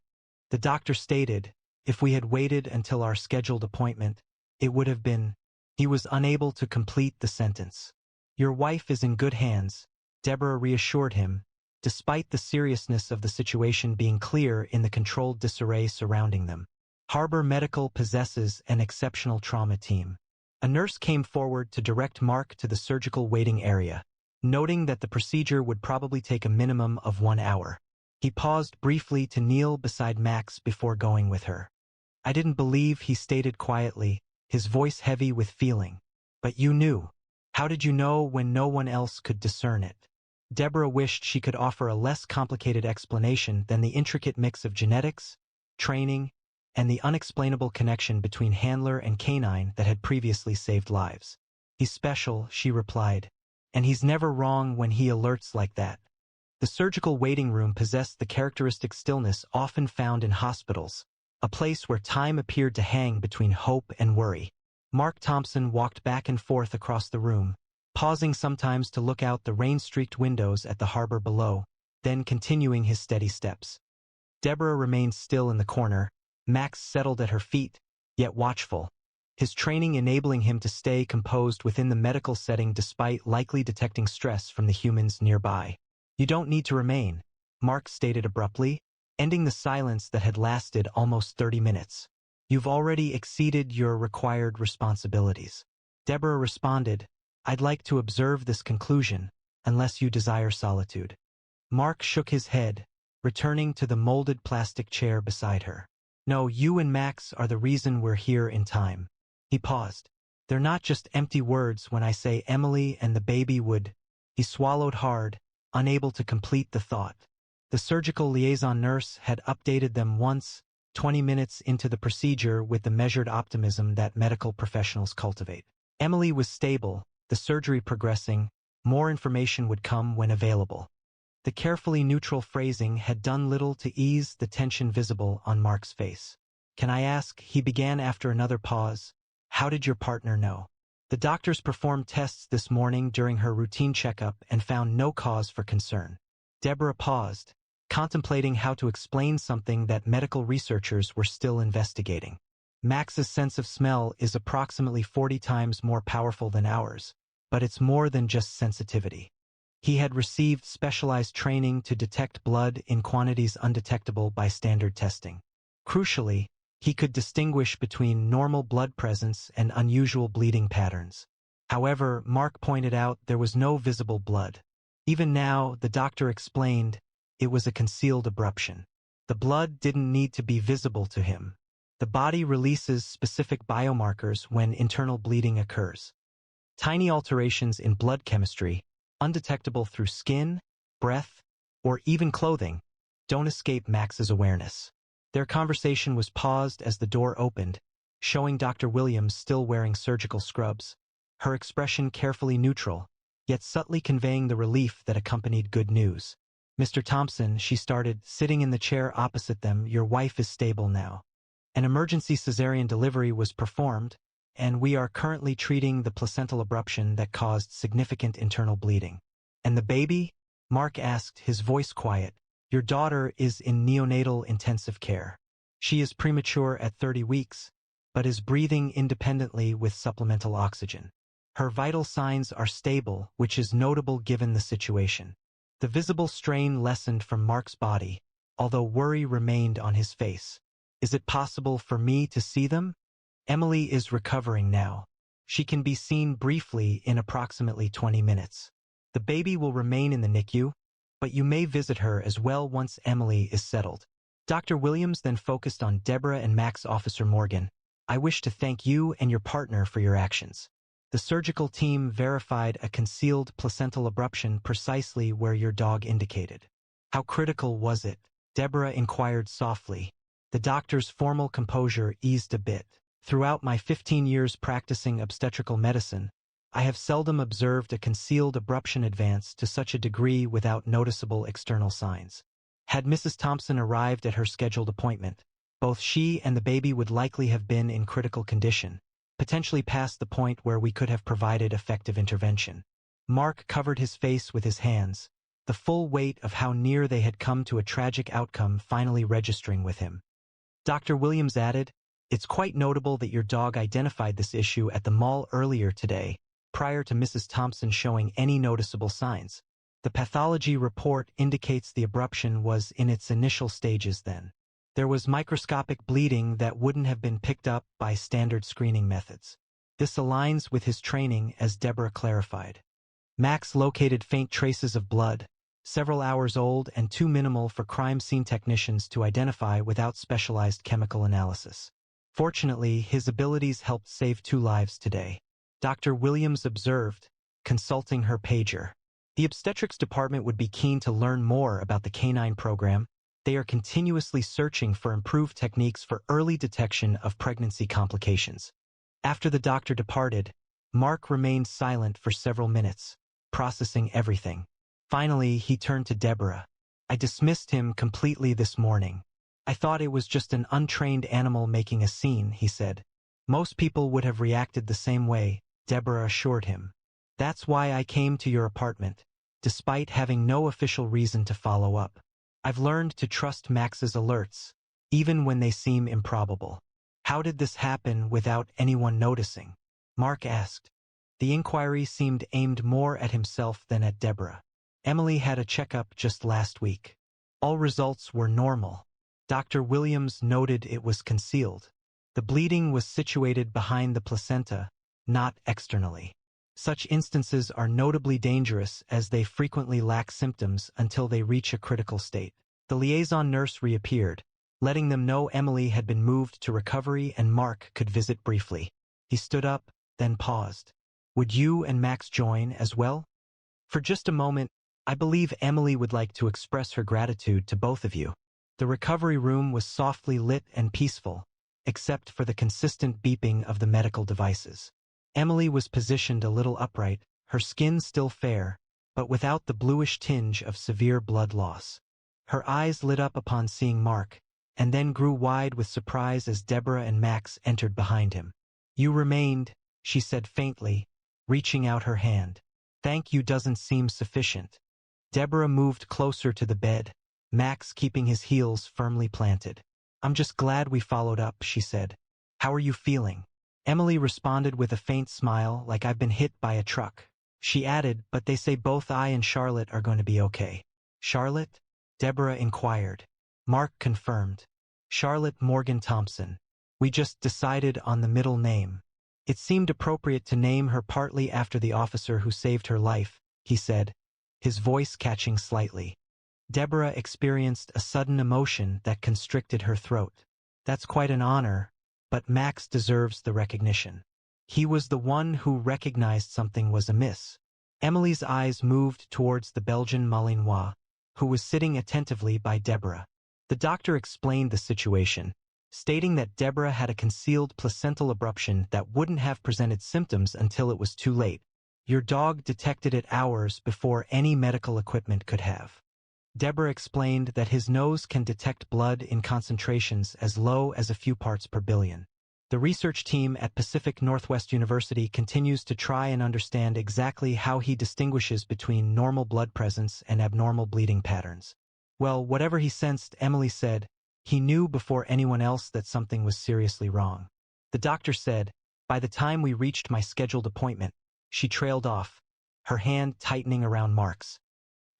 "The doctor stated, if we had waited until our scheduled appointment, it would have been—" He was unable to complete the sentence. "Your wife is in good hands," Deborah reassured him, despite the seriousness of the situation being clear in the controlled disarray surrounding them. Harbor Medical possesses an exceptional trauma team. A nurse came forward to direct Mark to the surgical waiting area, noting that the procedure would probably take a minimum of 1 hour. He paused briefly to kneel beside Max before going with her. "I didn't believe," he stated quietly, his voice heavy with feeling. "But you knew. How did you know when no one else could discern it?" Deborah wished she could offer a less complicated explanation than the intricate mix of genetics, training, and the unexplainable connection between Handler and Canine that had previously saved lives. "He's special," she replied, "and he's never wrong when he alerts like that." The surgical waiting room possessed the characteristic stillness often found in hospitals, a place where time appeared to hang between hope and worry. Mark Thompson walked back and forth across the room, pausing sometimes to look out the rain-streaked windows at the harbor below, then continuing his steady steps. Deborah remained still in the corner, Max settled at her feet, yet watchful. his training enabling him to stay composed within the medical setting despite likely detecting stress from the humans nearby. "You don't need to remain," Mark stated abruptly, ending the silence that had lasted almost 30 minutes. "You've already exceeded your required responsibilities." Deborah responded, "I'd like to observe this conclusion, unless you desire solitude." Mark shook his head, returning to the molded plastic chair beside her. "No, you and Max are the reason we're here in time." He paused. "They're not just empty words when I say Emily and the baby would—" He swallowed hard, unable to complete the thought. The surgical liaison nurse had updated them once, 20 minutes into the procedure, with the measured optimism that medical professionals cultivate. Emily was stable, the surgery progressing, more information would come when available. The carefully neutral phrasing had done little to ease the tension visible on Mark's face. "Can I ask," he began after another pause, "how did your partner know?" "The doctors performed tests this morning during her routine checkup and found no cause for concern." Deborah paused, contemplating how to explain something that medical researchers were still investigating. "Max's sense of smell is approximately 40 times more powerful than ours, but it's more than just sensitivity. He had received specialized training to detect blood in quantities undetectable by standard testing. Crucially, he could distinguish between normal blood presence and unusual bleeding patterns. However, Mark pointed out there was no visible blood. Even now, the doctor explained, it was a concealed abruption. The blood didn't need to be visible to him. The body releases specific biomarkers when internal bleeding occurs. Tiny alterations in blood chemistry, undetectable through skin, breath, or even clothing, don't escape Max's awareness." Their conversation was paused as the door opened, showing Dr. Williams still wearing surgical scrubs, her expression carefully neutral, yet subtly conveying the relief that accompanied good news. "Mr. Thompson," she started, sitting in the chair opposite them, "your wife is stable now. An emergency cesarean delivery was performed, and we are currently treating the placental abruption that caused significant internal bleeding." "And the baby?" Mark asked, his voice quiet. "Your daughter is in neonatal intensive care. She is premature at 30 weeks, but is breathing independently with supplemental oxygen. Her vital signs are stable, which is notable given the situation." The visible strain lessened from Mark's body, although worry remained on his face. "Is it possible for me to see them?" "Emily is recovering now. She can be seen briefly in approximately 20 minutes. The baby will remain in the NICU, but you may visit her as well once Emily is settled." Dr. Williams then focused on Deborah and Max. "Officer Morgan, I wish to thank you and your partner for your actions. The surgical team verified a concealed placental abruption precisely where your dog indicated." "How critical was it?" Deborah inquired softly. The doctor's formal composure eased a bit. "Throughout my 15 years practicing obstetrical medicine, I have seldom observed a concealed abruption advance to such a degree without noticeable external signs. Had Mrs. Thompson arrived at her scheduled appointment, both she and the baby would likely have been in critical condition, potentially past the point where we could have provided effective intervention." Mark covered his face with his hands, the full weight of how near they had come to a tragic outcome finally registering with him. Dr. Williams added, "It's quite notable that your dog identified this issue at the mall earlier today, prior to Mrs. Thompson showing any noticeable signs. The pathology report indicates the abruption was in its initial stages then. There was microscopic bleeding that wouldn't have been picked up by standard screening methods. This aligns with his training, as Deborah clarified. Max located faint traces of blood, several hours old and too minimal for crime scene technicians to identify without specialized chemical analysis. Fortunately, his abilities helped save 2 lives today." Dr. Williams observed, consulting her pager. "The obstetrics department would be keen to learn more about the canine program. They are continuously searching for improved techniques for early detection of pregnancy complications." After the doctor departed, Mark remained silent for several minutes, processing everything. Finally, he turned to Deborah. "I dismissed him completely this morning. I thought it was just an untrained animal making a scene," he said. "Most people would have reacted the same way," Deborah assured him. "That's why I came to your apartment, despite having no official reason to follow up. I've learned to trust Max's alerts, even when they seem improbable." How did this happen without anyone noticing? Mark asked. The inquiry seemed aimed more at himself than at Deborah. Emily had a checkup just last week. All results were normal. Dr. Williams noted it was concealed. The bleeding was situated behind the placenta, not externally. Such instances are notably dangerous as they frequently lack symptoms until they reach a critical state. The liaison nurse reappeared, letting them know Emily had been moved to recovery and Mark could visit briefly. He stood up, then paused. Would you and Max join as well? For just a moment, I believe Emily would like to express her gratitude to both of you. The recovery room was softly lit and peaceful, except for the consistent beeping of the medical devices. Emily was positioned a little upright, her skin still fair, but without the bluish tinge of severe blood loss. Her eyes lit up upon seeing Mark, and then grew wide with surprise as Deborah and Max entered behind him. You remained, she said faintly, reaching out her hand. Thank you doesn't seem sufficient. Deborah moved closer to the bed, Max keeping his heels firmly planted. I'm just glad we followed up, she said. How are you feeling? Emily responded with a faint smile, like I've been hit by a truck. She added, but they say both I and Charlotte are going to be okay. Charlotte? Deborah inquired. Mark confirmed. Charlotte Morgan Thompson. We just decided on the middle name. It seemed appropriate to name her partly after the officer who saved her life, he said, his voice catching slightly. Deborah experienced a sudden emotion that constricted her throat. That's quite an honor, but Max deserves the recognition. He was the one who recognized something was amiss. Emily's eyes moved towards the Belgian Malinois, who was sitting attentively by Deborah. The doctor explained the situation, stating that Deborah had a concealed placental abruption that wouldn't have presented symptoms until it was too late. Your dog detected it hours before any medical equipment could have. Deborah explained that his nose can detect blood in concentrations as low as a few parts per billion. The research team at Pacific Northwest University continues to try and understand exactly how he distinguishes between normal blood presence and abnormal bleeding patterns. Well, whatever he sensed, Emily said, he knew before anyone else that something was seriously wrong. The doctor said, by the time we reached my scheduled appointment, she trailed off, her hand tightening around Mark's.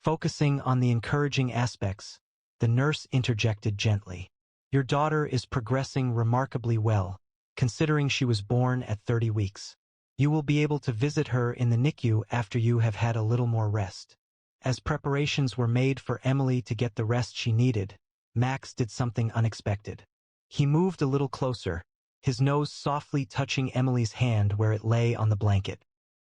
Focusing on the encouraging aspects, the nurse interjected gently. Your daughter is progressing remarkably well, considering she was born at 30 weeks. You will be able to visit her in the NICU after you have had a little more rest. As preparations were made for Emily to get the rest she needed, Max did something unexpected. He moved a little closer, his nose softly touching Emily's hand where it lay on the blanket.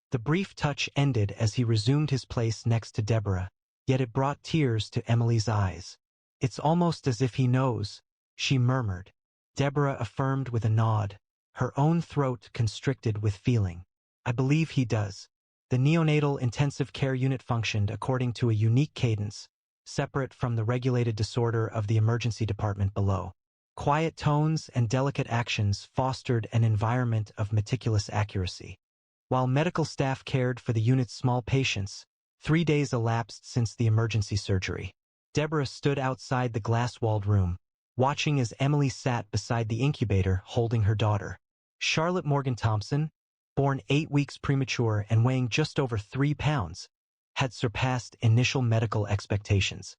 The brief touch ended as he resumed his place next to Deborah, yet it brought tears to Emily's eyes. It's almost as if he knows, she murmured. Deborah affirmed with a nod, her own throat constricted with feeling. I believe he does. The neonatal intensive care unit functioned according to a unique cadence, separate from the regulated disorder of the emergency department below. Quiet tones and delicate actions fostered an environment of meticulous accuracy. While medical staff cared for the unit's small patients, 3 days elapsed since the emergency surgery. Deborah stood outside the glass-walled room, watching as Emily sat beside the incubator holding her daughter. Charlotte Morgan Thompson, born 8 weeks premature and weighing just over 3 pounds, had surpassed initial medical expectations.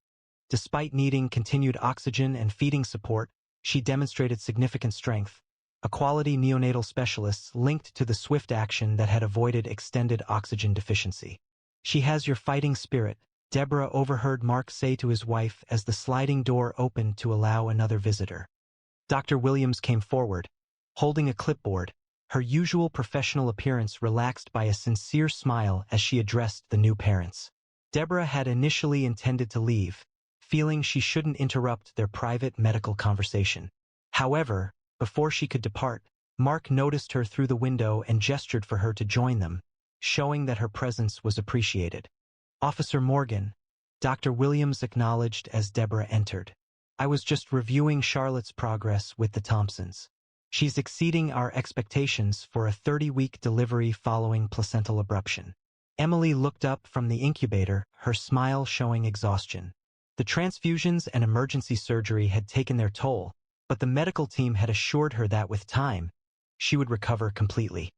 Despite needing continued oxygen and feeding support, she demonstrated significant strength, a quality neonatal specialist linked to the swift action that had avoided extended oxygen deficiency. She has your fighting spirit, Deborah overheard Mark say to his wife as the sliding door opened to allow another visitor. Dr. Williams came forward, holding a clipboard, her usual professional appearance relaxed by a sincere smile as she addressed the new parents. Deborah had initially intended to leave, feeling she shouldn't interrupt their private medical conversation. However, before she could depart, Mark noticed her through the window and gestured for her to join them, showing that her presence was appreciated. Officer Morgan, Dr. Williams acknowledged as Deborah entered. I was just reviewing Charlotte's progress with the Thompsons. She's exceeding our expectations for a 30-week delivery following placental abruption. Emily looked up from the incubator, her smile showing exhaustion. The transfusions and emergency surgery had taken their toll, but the medical team had assured her that with time, she would recover completely.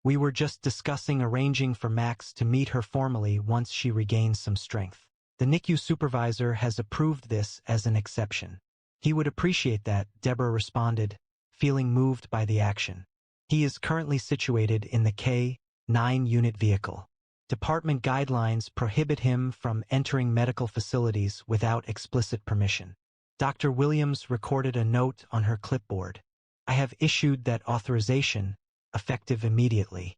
We were just discussing arranging for Max to meet her formally once she regains some strength. The NICU supervisor has approved this as an exception. He would appreciate that, Deborah responded, feeling moved by the action. He is currently situated in the K-9 unit vehicle. Department guidelines prohibit him from entering medical facilities without explicit permission. Dr. Williams recorded a note on her clipboard. I have issued that authorization, effective immediately.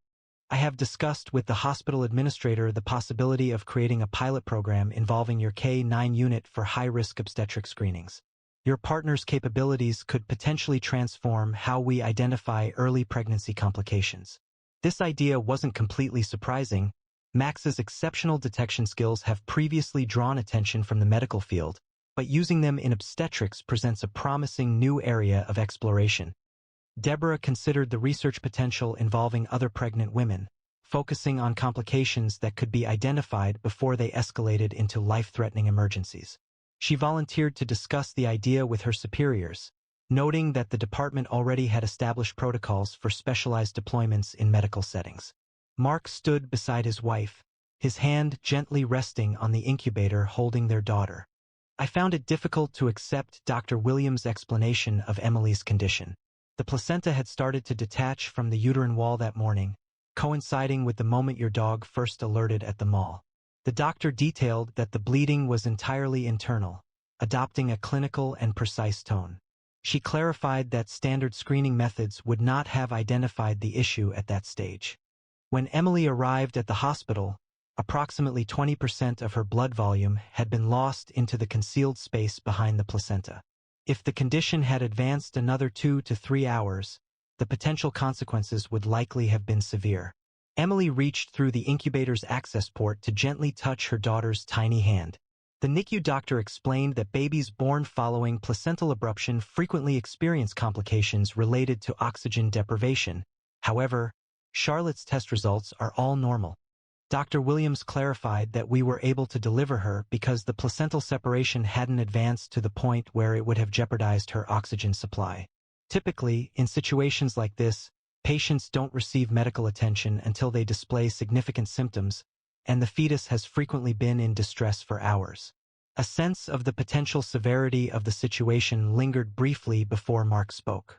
I have discussed with the hospital administrator the possibility of creating a pilot program involving your K-9 unit for high-risk obstetric screenings. Your partner's capabilities could potentially transform how we identify early pregnancy complications. This idea wasn't completely surprising. Max's exceptional detection skills have previously drawn attention from the medical field, but using them in obstetrics presents a promising new area of exploration. Deborah considered the research potential involving other pregnant women, focusing on complications that could be identified before they escalated into life-threatening emergencies. She volunteered to discuss the idea with her superiors, noting that the department already had established protocols for specialized deployments in medical settings. Mark stood beside his wife, his hand gently resting on the incubator holding their daughter. I found it difficult to accept Dr. Williams' explanation of Emily's condition. The placenta had started to detach from the uterine wall that morning, coinciding with the moment your dog first alerted at the mall. The doctor detailed that the bleeding was entirely internal, adopting a clinical and precise tone. She clarified that standard screening methods would not have identified the issue at that stage. When Emily arrived at the hospital, approximately 20% of her blood volume had been lost into the concealed space behind the placenta. If the condition had advanced another 2 to 3 hours, the potential consequences would likely have been severe. Emily reached through the incubator's access port to gently touch her daughter's tiny hand. The NICU doctor explained that babies born following placental abruption frequently experience complications related to oxygen deprivation. However, Charlotte's test results are all normal. Dr. Williams clarified that we were able to deliver her because the placental separation hadn't advanced to the point where it would have jeopardized her oxygen supply. Typically, in situations like this, patients don't receive medical attention until they display significant symptoms, and the fetus has frequently been in distress for hours. A sense of the potential severity of the situation lingered briefly before Mark spoke.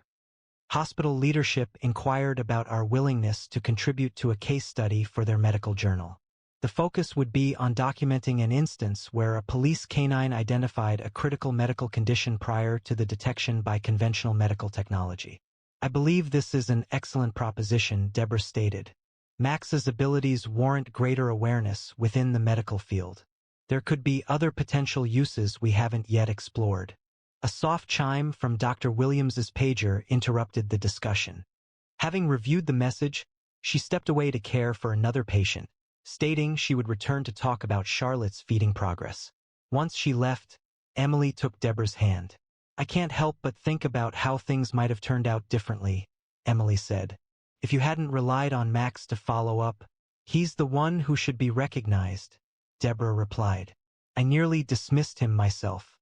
Hospital leadership inquired about our willingness to contribute to a case study for their medical journal. The focus would be on documenting an instance where a police canine identified a critical medical condition prior to the detection by conventional medical technology. I believe this is an excellent proposition, Deborah stated. Max's abilities warrant greater awareness within the medical field. There could be other potential uses we haven't yet explored. A soft chime from Dr. Williams's pager interrupted the discussion. Having reviewed the message, she stepped away to care for another patient, stating she would return to talk about Charlotte's feeding progress. Once she left, Emily took Deborah's hand. I can't help but think about how things might have turned out differently, Emily said. If you hadn't relied on Max to follow up, he's the one who should be recognized, Deborah replied. I nearly dismissed him myself.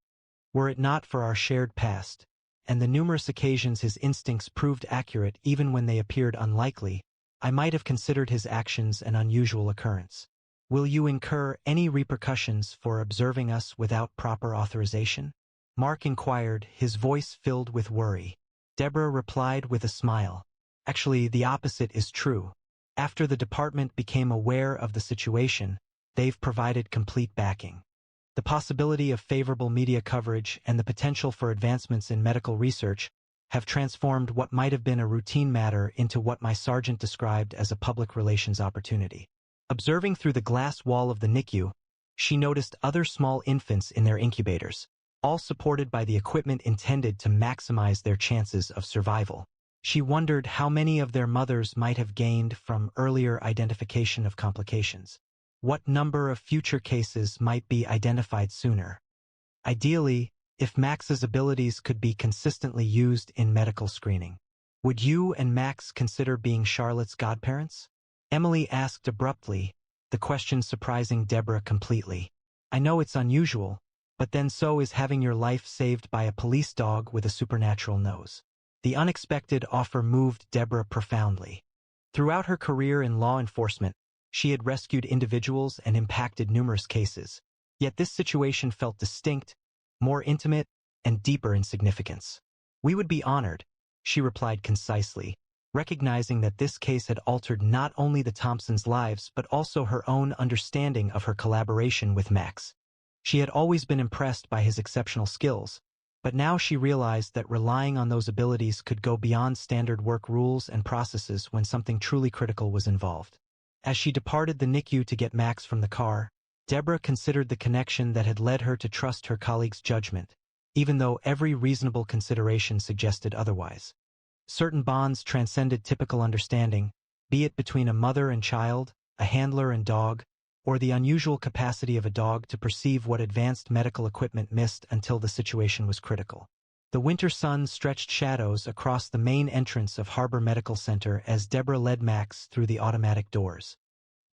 Were it not for our shared past, and the numerous occasions his instincts proved accurate even when they appeared unlikely, I might have considered his actions an unusual occurrence. Will you incur any repercussions for observing us without proper authorization? Mark inquired, his voice filled with worry. Deborah replied with a smile. Actually, the opposite is true. After the department became aware of the situation, they've provided complete backing. The possibility of favorable media coverage and the potential for advancements in medical research have transformed what might have been a routine matter into what my sergeant described as a public relations opportunity. Observing through the glass wall of the NICU, she noticed other small infants in their incubators, all supported by the equipment intended to maximize their chances of survival. She wondered how many of their mothers might have gained from earlier identification of complications. What number of future cases might be identified sooner? Ideally, if Max's abilities could be consistently used in medical screening. Would you and Max consider being Charlotte's godparents? Emily asked abruptly, the question surprising Deborah completely. I know it's unusual, But then so is having your life saved by a police dog with a supernatural nose. The unexpected offer moved Deborah profoundly. Throughout her career in law enforcement, she had rescued individuals and impacted numerous cases. Yet this situation felt distinct, more intimate, and deeper in significance. "We would be honored," she replied concisely, recognizing that this case had altered not only the Thompsons' lives but also her own understanding of her collaboration with Max. She had always been impressed by his exceptional skills, but now she realized that relying on those abilities could go beyond standard work rules and processes when something truly critical was involved. As she departed the NICU to get Max from the car, Deborah considered the connection that had led her to trust her colleague's judgment, even though every reasonable consideration suggested otherwise. Certain bonds transcended typical understanding, be it between a mother and child, a handler and dog, or the unusual capacity of a dog to perceive what advanced medical equipment missed until the situation was critical. The winter sun stretched shadows across the main entrance of Harbor Medical Center as Deborah led Max through the automatic doors.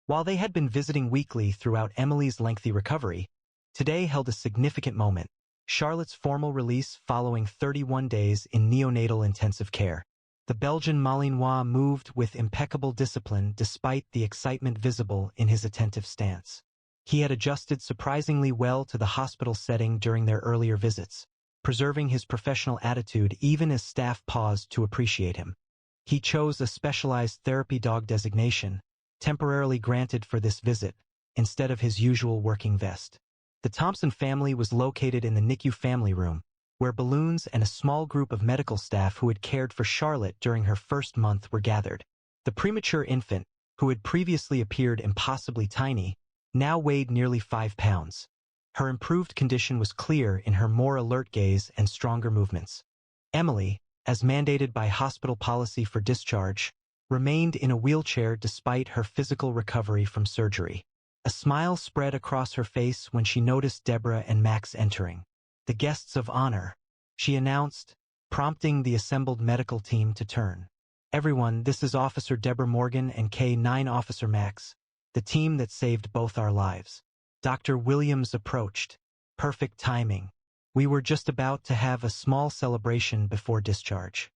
While they had been visiting weekly throughout Emily's lengthy recovery, today held a significant moment: Charlotte's formal release following 31 days in neonatal intensive care. The Belgian Malinois moved with impeccable discipline despite the excitement visible in his attentive stance. He had adjusted surprisingly well to the hospital setting during their earlier visits, preserving his professional attitude even as staff paused to appreciate him. He chose a specialized therapy dog designation, temporarily granted for this visit, instead of his usual working vest. The Thompson family was located in the NICU family room, where balloons and a small group of medical staff who had cared for Charlotte during her first month were gathered. The premature infant, who had previously appeared impossibly tiny, now weighed nearly 5 pounds. Her improved condition was clear in her more alert gaze and stronger movements. Emily, as mandated by hospital policy for discharge, remained in a wheelchair despite her physical recovery from surgery. A smile spread across her face when she noticed Deborah and Max entering. "The guests of honor," she announced, prompting the assembled medical team to turn. "Everyone, this is Officer Deborah Morgan and K-9 Officer Max, the team that saved both our lives." Dr. Williams approached. Perfect timing. "We were just about to have a small celebration before discharge.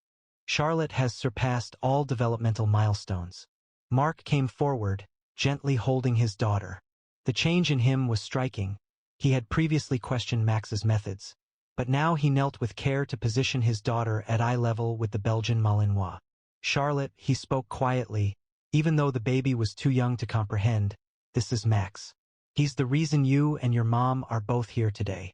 Charlotte has surpassed all developmental milestones." Mark came forward, gently holding his daughter. The change in him was striking. He had previously questioned Max's methods, but now he knelt with care to position his daughter at eye level with the Belgian Malinois. "Charlotte," he spoke quietly, even though the baby was too young to comprehend, "this is Max. He's the reason you and your mom are both here today."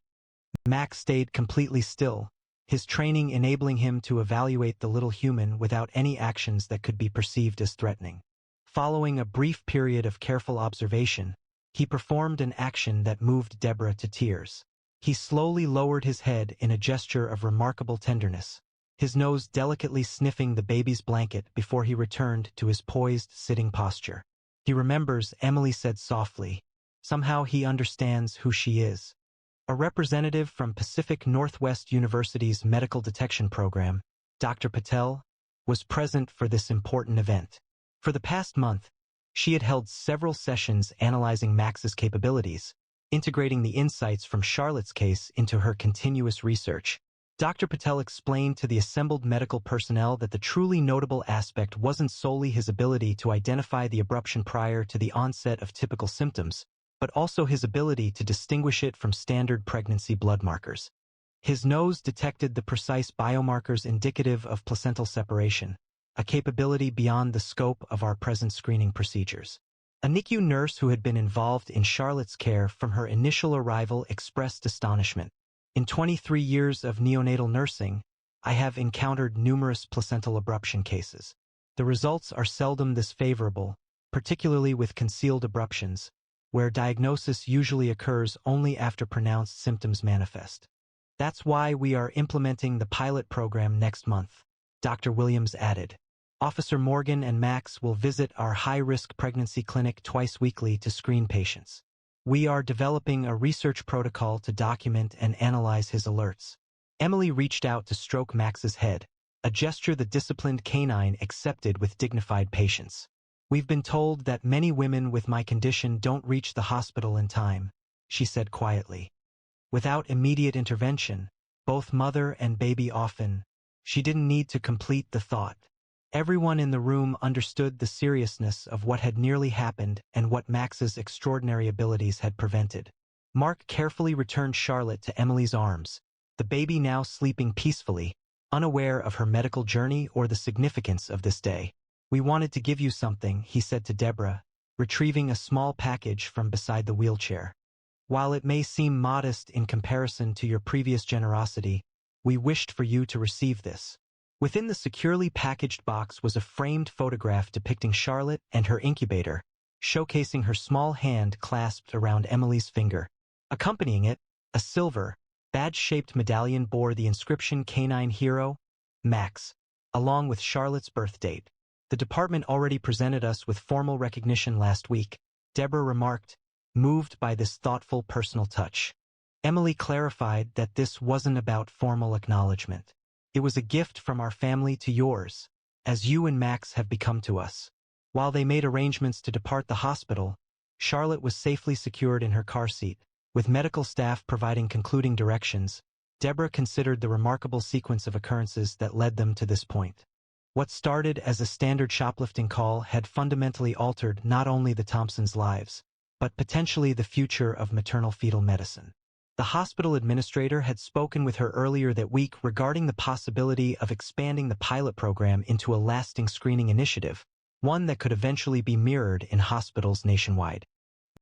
Max stayed completely still, his training enabling him to evaluate the little human without any actions that could be perceived as threatening. Following a brief period of careful observation, he performed an action that moved Deborah to tears. He slowly lowered his head in a gesture of remarkable tenderness, his nose delicately sniffing the baby's blanket before he returned to his poised sitting posture. "He remembers," Emily said softly. "Somehow he understands who she is." A representative from Pacific Northwest University's Medical Detection Program, Dr. Patel, was present for this important event. For the past month, she had held several sessions analyzing Max's capabilities, integrating the insights from Charlotte's case into her continuous research. Dr. Patel explained to the assembled medical personnel that the truly notable aspect wasn't solely his ability to identify the abruption prior to the onset of typical symptoms, but also his ability to distinguish it from standard pregnancy blood markers. His nose detected the precise biomarkers indicative of placental separation, a capability beyond the scope of our present screening procedures. A NICU nurse who had been involved in Charlotte's care from her initial arrival expressed astonishment. "In 23 years of neonatal nursing, I have encountered numerous placental abruption cases. The results are seldom this favorable, particularly with concealed abruptions, where diagnosis usually occurs only after pronounced symptoms manifest. That's why we are implementing the pilot program next month," Dr. Williams added. "Officer Morgan and Max will visit our high-risk pregnancy clinic twice weekly to screen patients. We are developing a research protocol to document and analyze his alerts." Emily reached out to stroke Max's head, a gesture the disciplined canine accepted with dignified patience. "We've been told that many women with my condition don't reach the hospital in time," she said quietly. Without immediate intervention, both mother and baby often, she didn't need to complete the thought. Everyone in the room understood the seriousness of what had nearly happened and what Max's extraordinary abilities had prevented. Mark carefully returned Charlotte to Emily's arms, the baby now sleeping peacefully, unaware of her medical journey or the significance of this day. "We wanted to give you something," he said to Deborah, retrieving a small package from beside the wheelchair. "While it may seem modest in comparison to your previous generosity, we wished for you to receive this." Within the securely packaged box was a framed photograph depicting Charlotte and her incubator, showcasing her small hand clasped around Emily's finger. Accompanying it, a silver, badge-shaped medallion bore the inscription Canine Hero, Max, along with Charlotte's birth date. "The department already presented us with formal recognition last week," Deborah remarked, moved by this thoughtful personal touch. Emily clarified that this wasn't about formal acknowledgement. "It was a gift from our family to yours, as you and Max have become to us." While they made arrangements to depart the hospital, Charlotte was safely secured in her car seat. With medical staff providing concluding directions, Deborah considered the remarkable sequence of occurrences that led them to this point. What started as a standard shoplifting call had fundamentally altered not only the Thompsons' lives, but potentially the future of maternal-fetal medicine. The hospital administrator had spoken with her earlier that week regarding the possibility of expanding the pilot program into a lasting screening initiative, one that could eventually be mirrored in hospitals nationwide.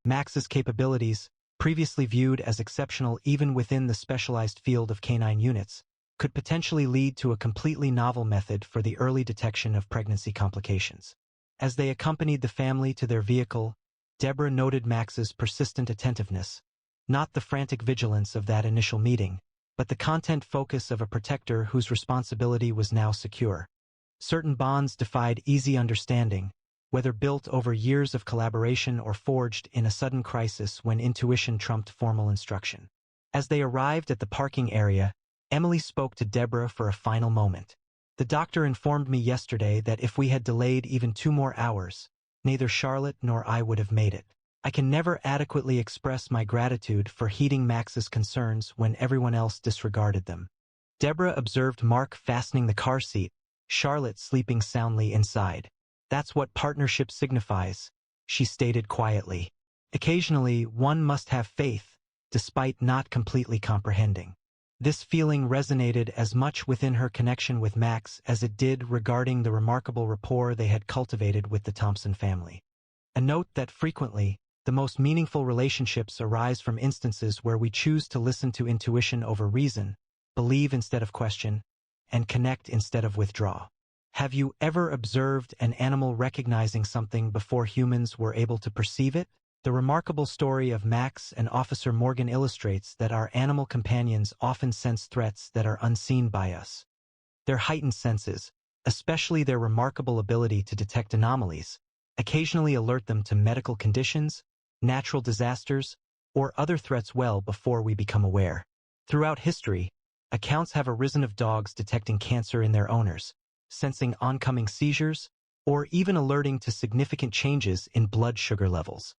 Max's capabilities, previously viewed as exceptional even within the specialized field of canine units, could potentially lead to a completely novel method for the early detection of pregnancy complications. As they accompanied the family to their vehicle, Deborah noted Max's persistent attentiveness, not the frantic vigilance of that initial meeting, but the content focus of a protector whose responsibility was now secure. Certain bonds defied easy understanding, whether built over years of collaboration or forged in a sudden crisis when intuition trumped formal instruction. As they arrived at the parking area, Emily spoke to Deborah for a final moment. "The doctor informed me yesterday that if we had delayed even 2 more hours, neither Charlotte nor I would have made it. I can never adequately express my gratitude for heeding Max's concerns when everyone else disregarded them." Deborah observed Mark fastening the car seat, Charlotte sleeping soundly inside. "That's what partnership signifies," she stated quietly. "Occasionally, one must have faith, despite not completely comprehending." This feeling resonated as much within her connection with Max as it did regarding the remarkable rapport they had cultivated with the Thompson family. A note that frequently, the most meaningful relationships arise from instances where we choose to listen to intuition over reason, believe instead of question, and connect instead of withdraw. Have you ever observed an animal recognizing something before humans were able to perceive it? The remarkable story of Max and Officer Morgan illustrates that our animal companions often sense threats that are unseen by us. Their heightened senses, especially their remarkable ability to detect anomalies, occasionally alert them to medical conditions, natural disasters, or other threats well before we become aware. Throughout history, accounts have arisen of dogs detecting cancer in their owners, sensing oncoming seizures, or even alerting to significant changes in blood sugar levels.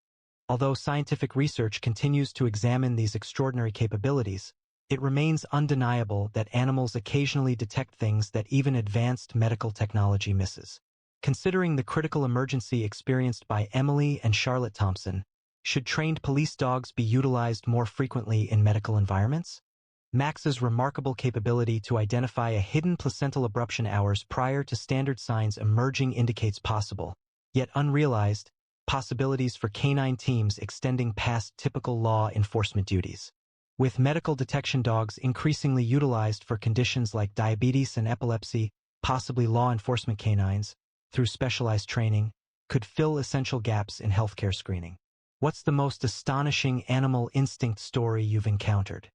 Although scientific research continues to examine these extraordinary capabilities, it remains undeniable that animals occasionally detect things that even advanced medical technology misses. Considering the critical emergency experienced by Emily and Charlotte Thompson, should trained police dogs be utilized more frequently in medical environments? Max's remarkable capability to identify a hidden placental abruption hours prior to standard signs emerging indicates possible, yet unrealized, possibilities for canine teams extending past typical law enforcement duties. With medical detection dogs increasingly utilized for conditions like diabetes and epilepsy, possibly law enforcement canines, through specialized training, could fill essential gaps in healthcare screening. What's the most astonishing animal instinct story you've encountered?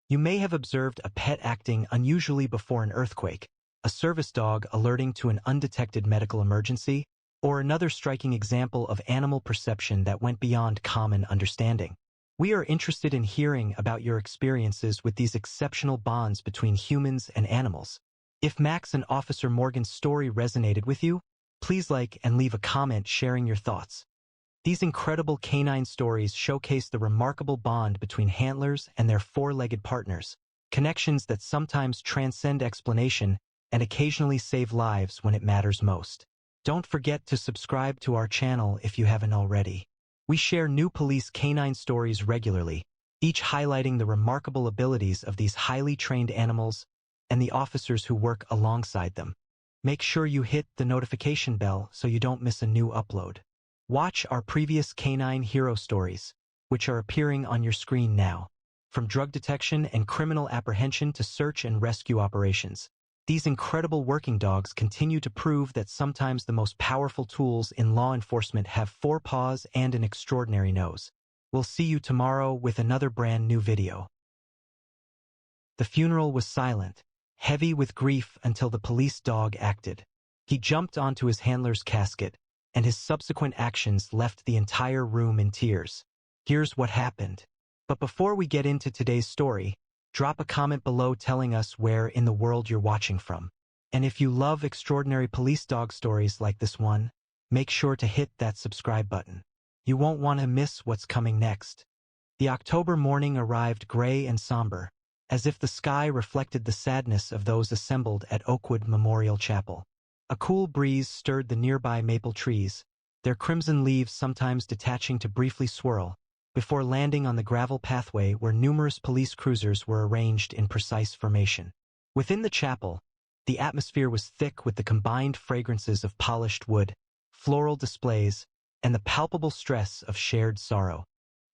You may have observed a pet acting unusually before an earthquake, a service dog alerting to an undetected medical emergency, or another striking example of animal perception that went beyond common understanding. We are interested in hearing about your experiences with these exceptional bonds between humans and animals. If Max and Officer Morgan's story resonated with you, please like and leave a comment sharing your thoughts. These incredible canine stories showcase the remarkable bond between handlers and their four-legged partners, connections that sometimes transcend explanation and occasionally save lives when it matters most. Don't forget to subscribe to our channel if you haven't already. We share new police canine stories regularly, each highlighting the remarkable abilities of these highly trained animals and the officers who work alongside them. Make sure you hit the notification bell so you don't miss a new upload. Watch our previous canine hero stories, which are appearing on your screen now. From drug detection and criminal apprehension to search and rescue operations, these incredible working dogs continue to prove that sometimes the most powerful tools in law enforcement have four paws and an extraordinary nose. We'll see you tomorrow with another brand new video. The funeral was silent, heavy with grief until the police dog acted. He jumped onto his handler's casket, and his subsequent actions left the entire room in tears. Here's what happened. But before we get into today's story, drop a comment below telling us where in the world you're watching from. And if you love extraordinary police dog stories like this one, make sure to hit that subscribe button. You won't want to miss what's coming next. The October morning arrived gray and somber, as if the sky reflected the sadness of those assembled at Oakwood Memorial Chapel. A cool breeze stirred the nearby maple trees, their crimson leaves sometimes detaching to briefly swirl, before landing on the gravel pathway where numerous police cruisers were arranged in precise formation. Within the chapel, the atmosphere was thick with the combined fragrances of polished wood, floral displays, and the palpable stress of shared sorrow.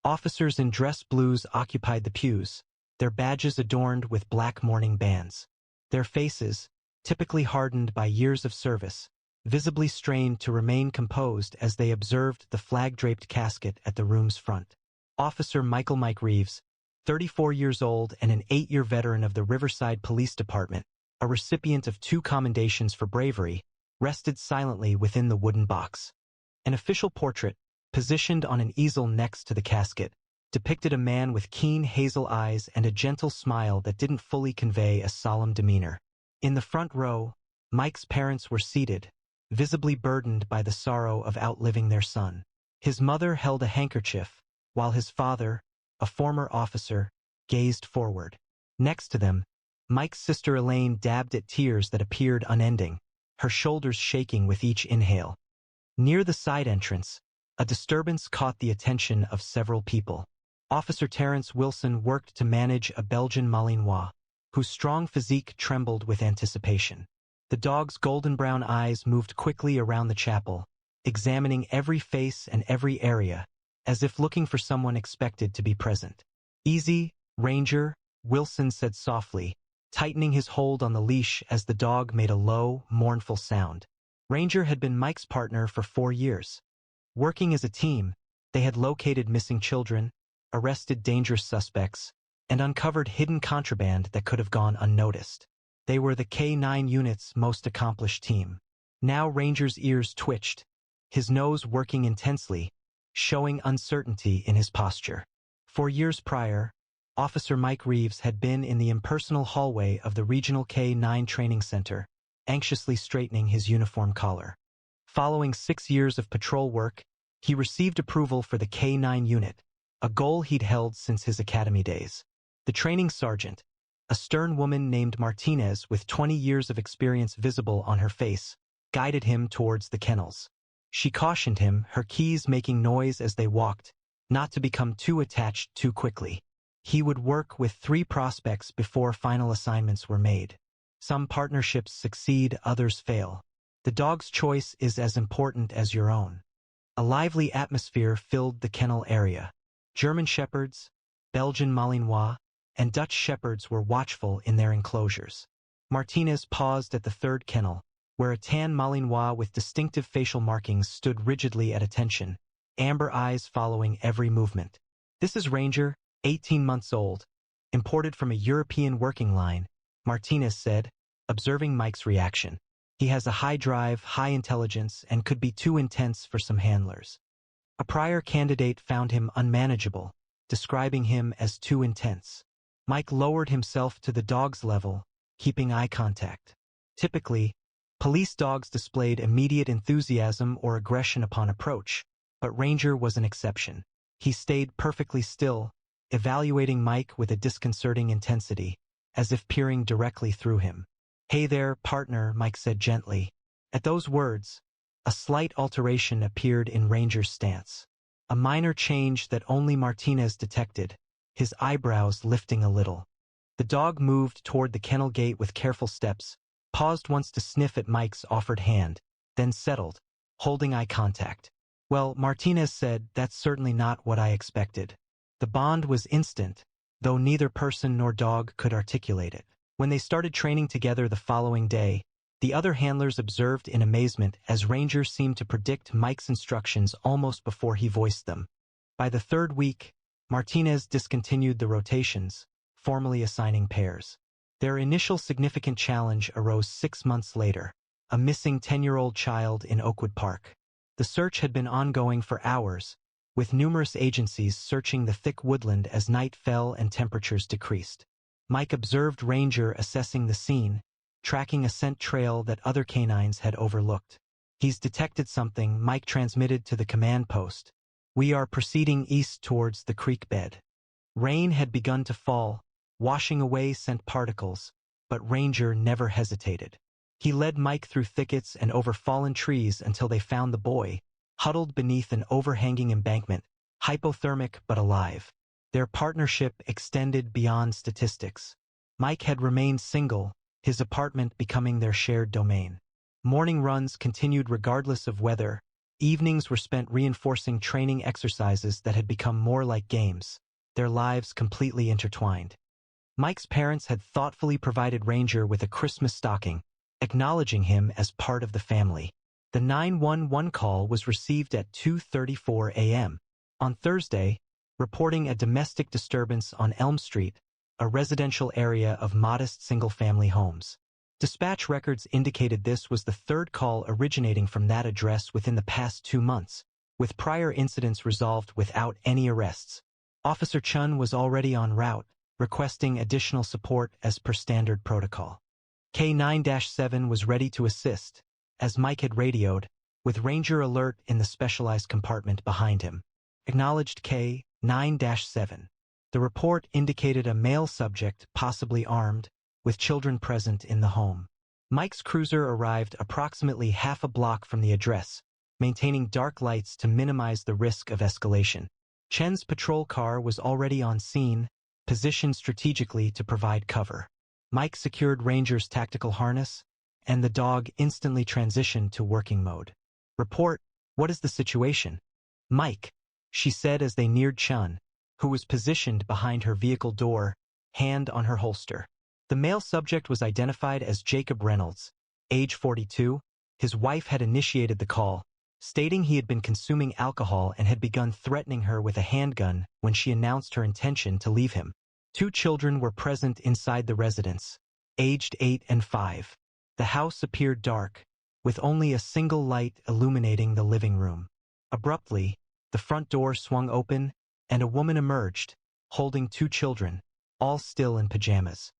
Officers in dress blues occupied the pews, their badges adorned with black mourning bands. Their faces, typically hardened by years of service, visibly strained to remain composed as they observed the flag-draped casket at the room's front. Officer Michael Mike Reeves, 34 years old and an 8-year veteran of the Riverside Police Department, a recipient of 2 commendations for bravery, rested silently within the wooden box. An official portrait, positioned on an easel next to the casket, depicted a man with keen hazel eyes and a gentle smile that didn't fully convey a solemn demeanor. In the front row, Mike's parents were seated, visibly burdened by the sorrow of outliving their son. His mother held a handkerchief, while his father, a former officer, gazed forward. Next to them, Mike's sister Elaine dabbed at tears that appeared unending, her shoulders shaking with each inhale. Near the side entrance, a disturbance caught the attention of several people. Officer Terrence Wilson worked to manage a Belgian Malinois, whose strong physique trembled with anticipation. The dog's golden-brown eyes moved quickly around the chapel, examining every face and every area, as if looking for someone expected to be present. "Easy, Ranger," Wilson said softly, tightening his hold on the leash as the dog made a low, mournful sound. Ranger had been Mike's partner for 4 years. Working as a team, they had located missing children, arrested dangerous suspects, and uncovered hidden contraband that could have gone unnoticed. They were the K-9 unit's most accomplished team. Now Ranger's ears twitched, his nose working intensely, showing uncertainty in his posture. 4 years prior, Officer Mike Reeves had been in the impersonal hallway of the Regional K-9 Training Center, anxiously straightening his uniform collar. Following 6 years of patrol work, he received approval for the K-9 unit, a goal he'd held since his academy days. The training sergeant, a stern woman named Martinez with 20 years of experience visible on her face, guided him towards the kennels. She cautioned him, her keys making noise as they walked, not to become too attached too quickly. He would work with 3 prospects before final assignments were made. Some partnerships succeed, others fail. The dog's choice is as important as your own. A lively atmosphere filled the kennel area. German Shepherds, Belgian Malinois, and Dutch Shepherds were watchful in their enclosures. Martinez paused at the 3rd kennel, where a tan Malinois with distinctive facial markings stood rigidly at attention, amber eyes following every movement. "This is Ranger, 18 months old, imported from a European working line," Martinez said, observing Mike's reaction. "He has a high drive, high intelligence, and could be too intense for some handlers." A prior candidate found him unmanageable, describing him as too intense. Mike lowered himself to the dog's level, keeping eye contact. Typically, police dogs displayed immediate enthusiasm or aggression upon approach, but Ranger was an exception. He stayed perfectly still, evaluating Mike with a disconcerting intensity, as if peering directly through him. "Hey there, partner," Mike said gently. At those words, a slight alteration appeared in Ranger's stance. A minor change that only Martinez detected, his eyebrows lifting a little. The dog moved toward the kennel gate with careful steps, paused once to sniff at Mike's offered hand, then settled, holding eye contact. "Well," Martinez said, "that's certainly not what I expected." The bond was instant, though neither person nor dog could articulate it. When they started training together the following day, the other handlers observed in amazement as Ranger seemed to predict Mike's instructions almost before he voiced them. By the third week, Martinez discontinued the rotations, formally assigning pairs. Their initial significant challenge arose 6 months later, a missing 10-year-old child in Oakwood Park. The search had been ongoing for hours, with numerous agencies searching the thick woodland as night fell and temperatures decreased. Mike observed Ranger assessing the scene, tracking a scent trail that other canines had overlooked. "He's detected something," Mike transmitted to the command post. "We are proceeding east towards the creek bed." Rain had begun to fall, washing away scent particles, but Ranger never hesitated. He led Mike through thickets and over fallen trees until they found the boy, huddled beneath an overhanging embankment, hypothermic but alive. Their partnership extended beyond statistics. Mike had remained single, his apartment becoming their shared domain. Morning runs continued regardless of weather. Evenings were spent reinforcing training exercises that had become more like games, their lives completely intertwined. Mike's parents had thoughtfully provided Ranger with a Christmas stocking, acknowledging him as part of the family. The 911 call was received at 2:34 a.m. on Thursday, reporting a domestic disturbance on Elm Street, a residential area of modest single-family homes. Dispatch records indicated this was the third call originating from that address within the past 2 months, with prior incidents resolved without any arrests. Officer Chun was already en route, requesting additional support as per standard protocol. K9-7 was ready to assist, as Mike had radioed, with Ranger alert in the specialized compartment behind him. Acknowledged K9-7. The report indicated a male subject, possibly armed, with children present in the home. Mike's cruiser arrived approximately half a block from the address, maintaining dark lights to minimize the risk of escalation. Chen's patrol car was already on scene, positioned strategically to provide cover. Mike secured Ranger's tactical harness, and the dog instantly transitioned to working mode. "Report, what is the situation?" "Mike," she said as they neared Chun, who was positioned behind her vehicle door, hand on her holster. The male subject was identified as Jacob Reynolds, age 42. His wife had initiated the call, stating he had been consuming alcohol and had begun threatening her with a handgun when she announced her intention to leave him. 2 children were present inside the residence, aged 8 and 5. The house appeared dark, with only a single light illuminating the living room. Abruptly, the front door swung open, and a woman emerged, holding 2 children, all still in pajamas.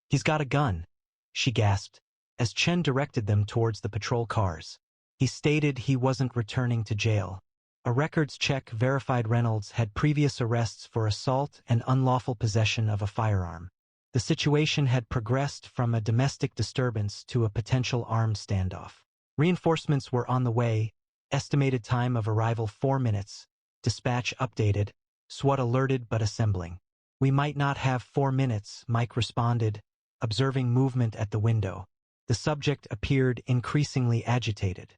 "He's got a gun," she gasped, as Chen directed them towards the patrol cars. He stated he wasn't returning to jail. A records check verified Reynolds had previous arrests for assault and unlawful possession of a firearm. The situation had progressed from a domestic disturbance to a potential armed standoff. Reinforcements were on the way, estimated time of arrival 4 minutes. Dispatch updated, SWAT alerted but assembling. "We might not have 4 minutes," Mike responded, observing movement at the window. The subject appeared increasingly agitated.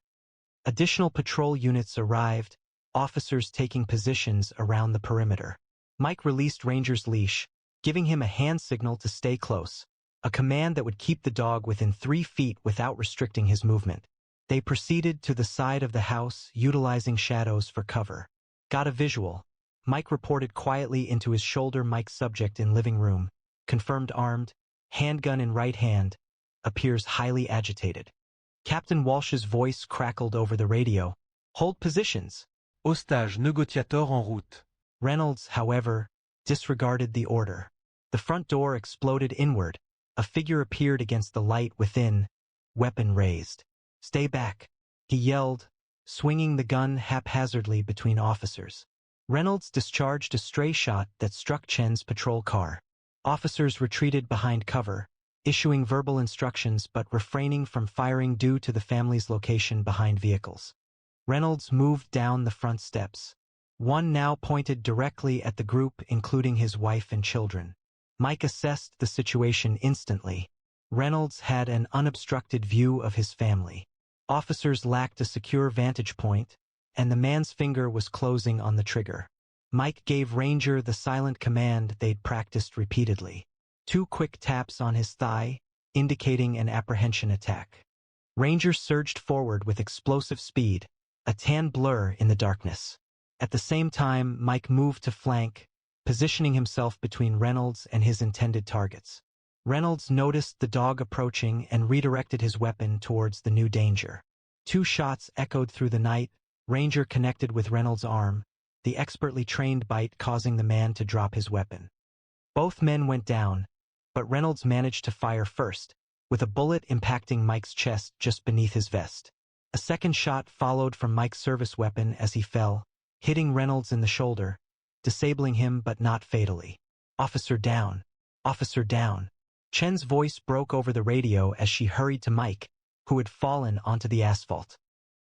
Additional patrol units arrived, officers taking positions around the perimeter. Mike released Ranger's leash, giving him a hand signal to stay close, a command that would keep the dog within 3 feet without restricting his movement. They proceeded to the side of the house, utilizing shadows for cover. "Got a visual," Mike reported quietly into his shoulder. Mike's subject in living room, confirmed armed, handgun in right hand, appears highly agitated. Captain Walsh's voice crackled over the radio. "Hold positions." Ostage négociateur en route. Reynolds, however, disregarded the order. The front door exploded inward. A figure appeared against the light within, weapon raised. "Stay back," he yelled, swinging the gun haphazardly between officers. Reynolds discharged a stray shot that struck Chen's patrol car. Officers retreated behind cover, issuing verbal instructions but refraining from firing due to the family's location behind vehicles. Reynolds moved down the front steps. One now pointed directly at the group, including his wife and children. Mike assessed the situation instantly. Reynolds had an unobstructed view of his family. Officers lacked a secure vantage point, and the man's finger was closing on the trigger. Mike gave Ranger the silent command they'd practiced repeatedly. 2 quick taps on his thigh, indicating an apprehension attack. Ranger surged forward with explosive speed, a tan blur in the darkness. At the same time, Mike moved to flank, positioning himself between Reynolds and his intended targets. Reynolds noticed the dog approaching and redirected his weapon towards the new danger. 2 shots echoed through the night. Ranger connected with Reynolds' arm, the expertly trained bite causing the man to drop his weapon. Both men went down, but Reynolds managed to fire first, with a bullet impacting Mike's chest just beneath his vest. A second shot followed from Mike's service weapon as he fell, hitting Reynolds in the shoulder, disabling him but not fatally. "Officer down! Officer down!" Chen's voice broke over the radio as she hurried to Mike, who had fallen onto the asphalt.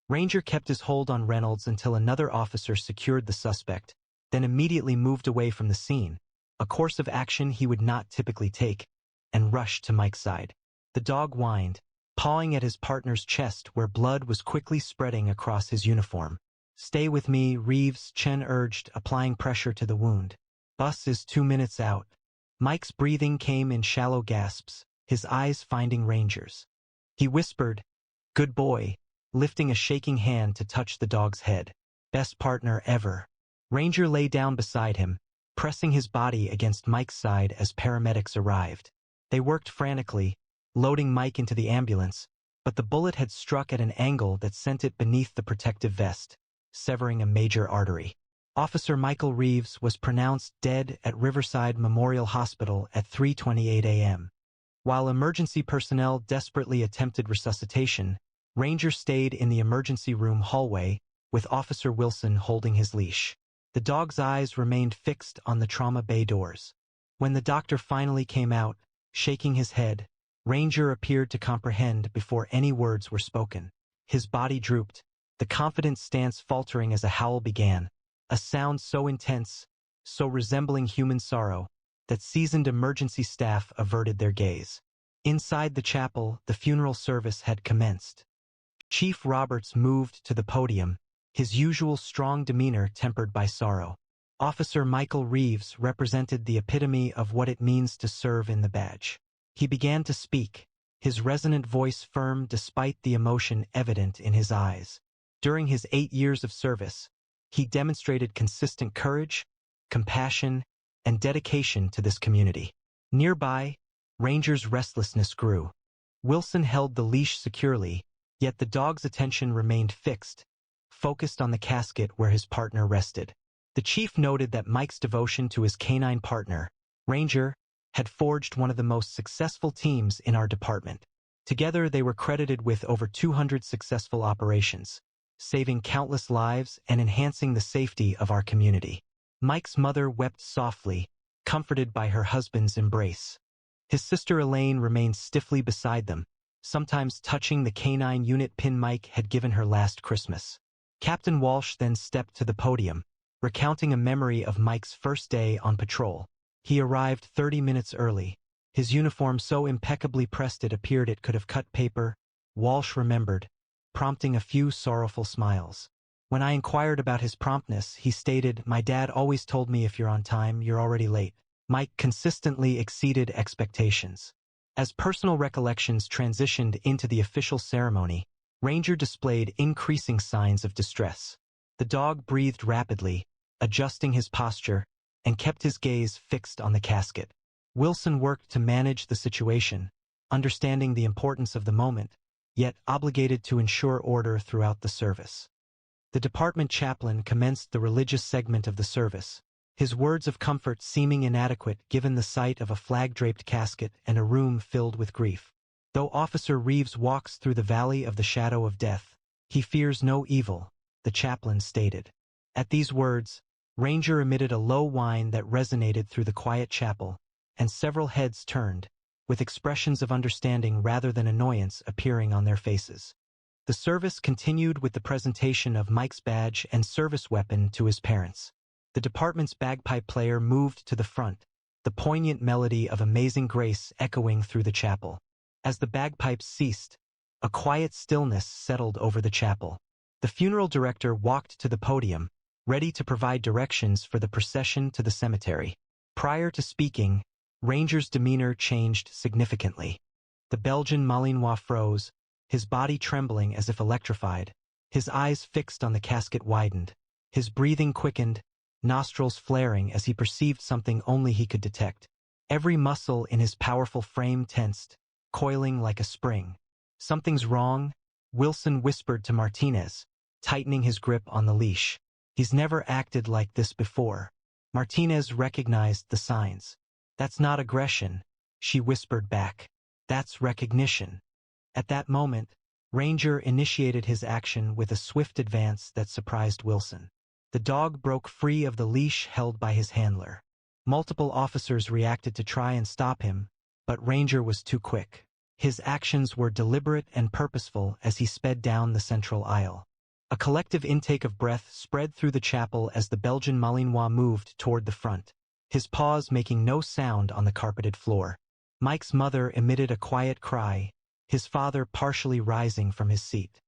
Ranger kept his hold on Reynolds until another officer secured the suspect, then immediately moved away from the scene, a course of action he would not typically take, and rushed to Mike's side. The dog whined, pawing at his partner's chest where blood was quickly spreading across his uniform. "Stay with me, Reeves," Chen urged, applying pressure to the wound. "Bus is 2 minutes out." Mike's breathing came in shallow gasps, his eyes finding Ranger's. He whispered, "Good boy," lifting a shaking hand to touch the dog's head. "Best partner ever." Ranger lay down beside him, pressing his body against Mike's side as paramedics arrived. They worked frantically, loading Mike into the ambulance, but the bullet had struck at an angle that sent it beneath the protective vest, severing a major artery. Officer Michael Reeves was pronounced dead at Riverside Memorial Hospital at 3:28 a.m. While emergency personnel desperately attempted resuscitation, Ranger stayed in the emergency room hallway, with Officer Wilson holding his leash. The dog's eyes remained fixed on the trauma bay doors. When the doctor finally came out, shaking his head, Ranger appeared to comprehend before any words were spoken. His body drooped, the confident stance faltering as a howl began, a sound so intense, so resembling human sorrow, that seasoned emergency staff averted their gaze. Inside the chapel, the funeral service had commenced. Chief Roberts moved to the podium, his usual strong demeanor tempered by sorrow. Officer Michael Reeves represented the epitome of what it means to serve in the badge. He began to speak, his resonant voice firm despite the emotion evident in his eyes. During his 8 years of service, he demonstrated consistent courage, compassion, and dedication to this community. Nearby, Ranger's restlessness grew. Wilson held the leash securely, yet the dog's attention remained fixed, focused on the casket where his partner rested. The chief noted that Mike's devotion to his canine partner, Ranger, had forged one of the most successful teams in our department. Together they were credited with over 200 successful operations, saving countless lives and enhancing the safety of our community. Mike's mother wept softly, comforted by her husband's embrace. His sister Elaine remained stiffly beside them, sometimes touching the canine unit pin Mike had given her last Christmas. Captain Walsh then stepped to the podium, recounting a memory of Mike's first day on patrol. He arrived 30 minutes early, his uniform so impeccably pressed it appeared it could have cut paper. Walsh remembered, prompting a few sorrowful smiles. When I inquired about his promptness, he stated, "My dad always told me if you're on time, you're already late." Mike consistently exceeded expectations. As personal recollections transitioned into the official ceremony, Ranger displayed increasing signs of distress. The dog breathed rapidly, adjusting his posture, and kept his gaze fixed on the casket. Wilson worked to manage the situation, understanding the importance of the moment, yet obligated to ensure order throughout the service. The department chaplain commenced the religious segment of the service, his words of comfort seeming inadequate given the sight of a flag-draped casket and a room filled with grief. Though Officer Reeves walks through the valley of the shadow of death, he fears no evil, the chaplain stated. At these words, Ranger emitted a low whine that resonated through the quiet chapel, and several heads turned, with expressions of understanding rather than annoyance appearing on their faces. The service continued with the presentation of Mike's badge and service weapon to his parents. The department's bagpipe player moved to the front, the poignant melody of Amazing Grace echoing through the chapel. As the bagpipes ceased, a quiet stillness settled over the chapel. The funeral director walked to the podium, ready to provide directions for the procession to the cemetery. Prior to speaking, Ranger's demeanor changed significantly. The Belgian Malinois froze, his body trembling as if electrified. His eyes fixed on the casket widened. His breathing quickened, nostrils flaring as he perceived something only he could detect. Every muscle in his powerful frame tensed, coiling like a spring. "Something's wrong," Wilson whispered to Martinez, tightening his grip on the leash. "He's never acted like this before." Martinez recognized the signs. "That's not aggression," she whispered back. "That's recognition." At that moment, Ranger initiated his action with a swift advance that surprised Wilson. The dog broke free of the leash held by his handler. Multiple officers reacted to try and stop him, but Ranger was too quick. His actions were deliberate and purposeful as he sped down the central aisle. A collective intake of breath spread through the chapel as the Belgian Malinois moved toward the front, his paws making no sound on the carpeted floor. Mike's mother emitted a quiet cry, his father partially rising from his seat.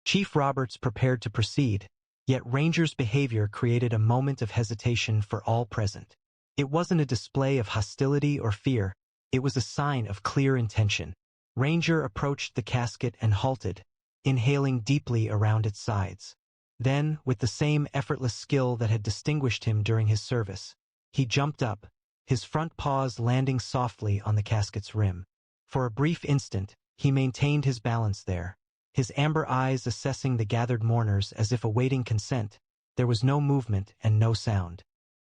Chief Roberts prepared to proceed, yet Ranger's behavior created a moment of hesitation for all present. It wasn't a display of hostility or fear, it was a sign of clear intention. Ranger approached the casket and halted, inhaling deeply around its sides. Then, with the same effortless skill that had distinguished him during his service, he jumped up, his front paws landing softly on the casket's rim. For a brief instant, he maintained his balance there, his amber eyes assessing the gathered mourners as if awaiting consent. There was no movement and no sound.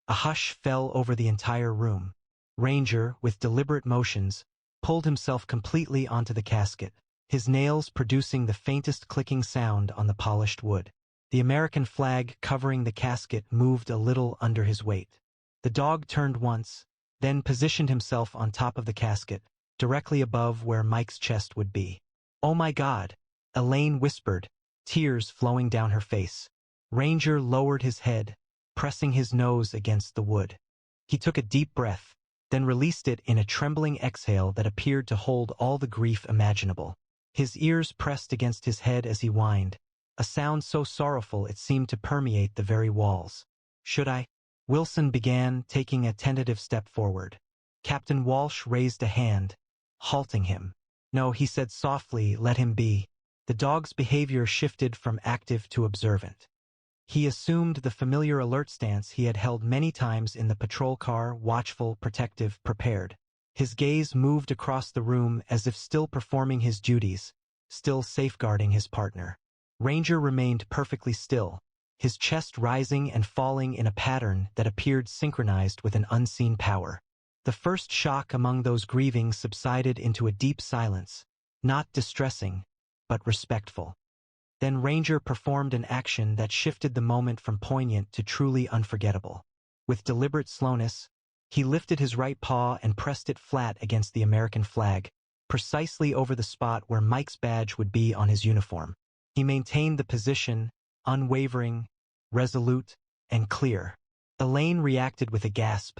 A hush fell over the entire room. Ranger, with deliberate motions, pulled himself completely onto the casket, his nails producing the faintest clicking sound on the polished wood. The American flag covering the casket moved a little under his weight. The dog turned once, then positioned himself on top of the casket, directly above where Mike's chest would be. "Oh my God," Elaine whispered, tears flowing down her face. Ranger lowered his head, pressing his nose against the wood. He took a deep breath, then released it in a trembling exhale that appeared to hold all the grief imaginable. His ears pressed against his head as he whined, a sound so sorrowful it seemed to permeate the very walls. "Should I?" Wilson began, taking a tentative step forward. Captain Walsh raised a hand, halting him. "No," he said softly, "let him be." The dog's behavior shifted from active to observant. He assumed the familiar alert stance he had held many times in the patrol car, watchful, protective, prepared. His gaze moved across the room as if still performing his duties, still safeguarding his partner. Ranger remained perfectly still, his chest rising and falling in a pattern that appeared synchronized with an unseen power. The first shock among those grieving subsided into a deep silence, not distressing, but respectful. Then Ranger performed an action that shifted the moment from poignant to truly unforgettable. With deliberate slowness, he lifted his right paw and pressed it flat against the American flag, precisely over the spot where Mike's badge would be on his uniform. He maintained the position, unwavering, resolute, and clear. Elaine reacted with a gasp,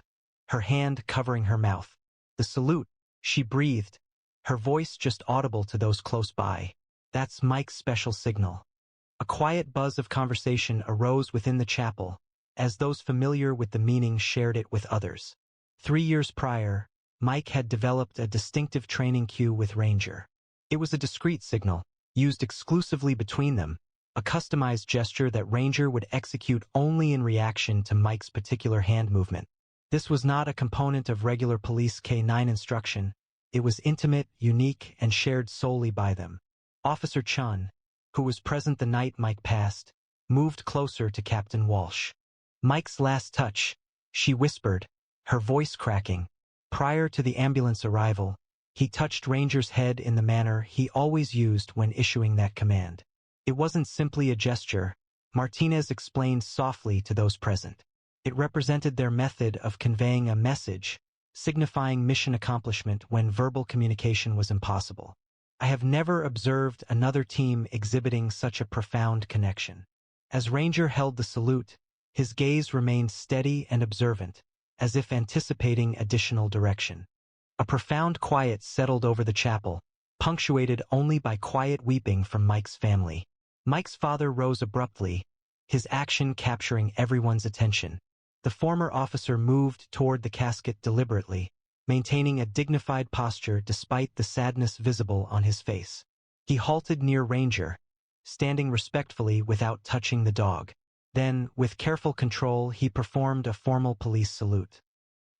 her hand covering her mouth. "The salute," she breathed, her voice just audible to those close by. "That's Mike's special signal." A quiet buzz of conversation arose within the chapel, as those familiar with the meaning shared it with others. 3 years prior, Mike had developed a distinctive training cue with Ranger. It was a discreet signal, used exclusively between them, a customized gesture that Ranger would execute only in reaction to Mike's particular hand movement. This was not a component of regular police K-9 instruction. It was intimate, unique, and shared solely by them. Officer Chun, who was present the night Mike passed, moved closer to Captain Walsh. "Mike's last touch," she whispered, her voice cracking. Prior to the ambulance arrival, he touched Ranger's head in the manner he always used when issuing that command. It wasn't simply a gesture, Martinez explained softly to those present. It represented their method of conveying a message, signifying mission accomplishment when verbal communication was impossible. I have never observed another team exhibiting such a profound connection. As Ranger held the salute, his gaze remained steady and observant, as if anticipating additional direction. A profound quiet settled over the chapel, punctuated only by quiet weeping from Mike's family. Mike's father rose abruptly, his action capturing everyone's attention. The former officer moved toward the casket deliberately, maintaining a dignified posture despite the sadness visible on his face. He halted near Ranger, standing respectfully without touching the dog. Then, with careful control, he performed a formal police salute.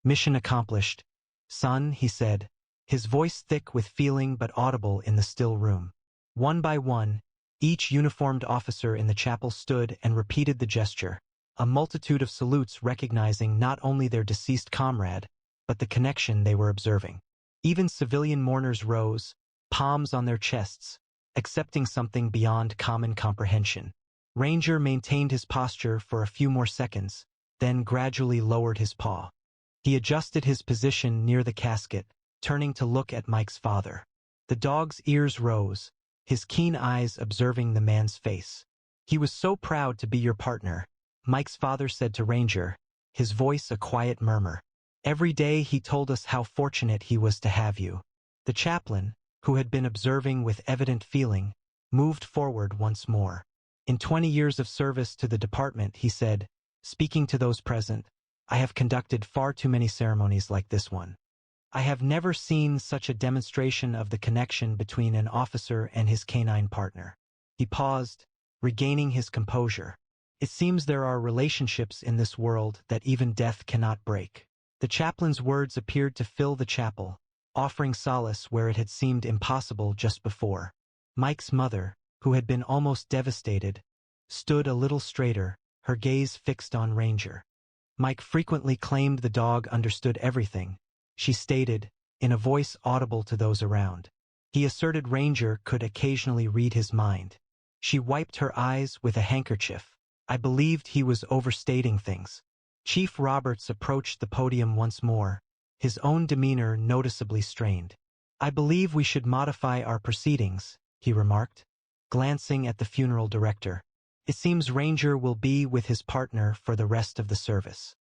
"Mission accomplished, son," he said, his voice thick with feeling but audible in the still room. One by one, each uniformed officer in the chapel stood and repeated the gesture, a multitude of salutes recognizing not only their deceased comrade, but the connection they were observing. Even civilian mourners rose, palms on their chests, accepting something beyond common comprehension. Ranger maintained his posture for a few more seconds, then gradually lowered his paw. He adjusted his position near the casket, turning to look at Mike's father. The dog's ears rose, his keen eyes observing the man's face. "He was so proud to be your partner," Mike's father said to Ranger, his voice a quiet murmur. "Every day he told us how fortunate he was to have you." The chaplain, who had been observing with evident feeling, moved forward once more. "In 20 years of service to the department," he said, speaking to those present, "I have conducted far too many ceremonies like this one. I have never seen such a demonstration of the connection between an officer and his canine partner." He paused, regaining his composure. "It seems there are relationships in this world that even death cannot break." The chaplain's words appeared to fill the chapel, offering solace where it had seemed impossible just before. Mike's mother, who had been almost devastated, stood a little straighter, her gaze fixed on Ranger. Mike frequently claimed the dog understood everything, she stated, in a voice audible to those around. He asserted Ranger could occasionally read his mind. She wiped her eyes with a handkerchief. "I believed he was overstating things." Chief Roberts approached the podium once more, his own demeanor noticeably strained. "I believe we should modify our proceedings," he remarked, glancing at the funeral director. "It seems Ranger will be with his partner for the rest of the service."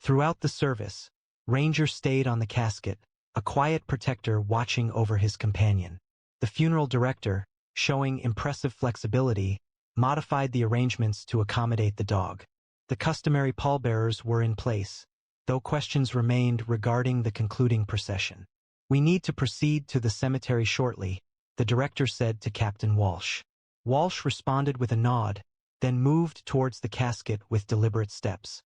Throughout the service, Ranger stayed on the casket, a quiet protector watching over his companion. The funeral director, showing impressive flexibility, modified the arrangements to accommodate the dog. The customary pallbearers were in place, though questions remained regarding the concluding procession. "We need to proceed to the cemetery shortly," the director said to Captain Walsh. Walsh responded with a nod, then moved towards the casket with deliberate steps.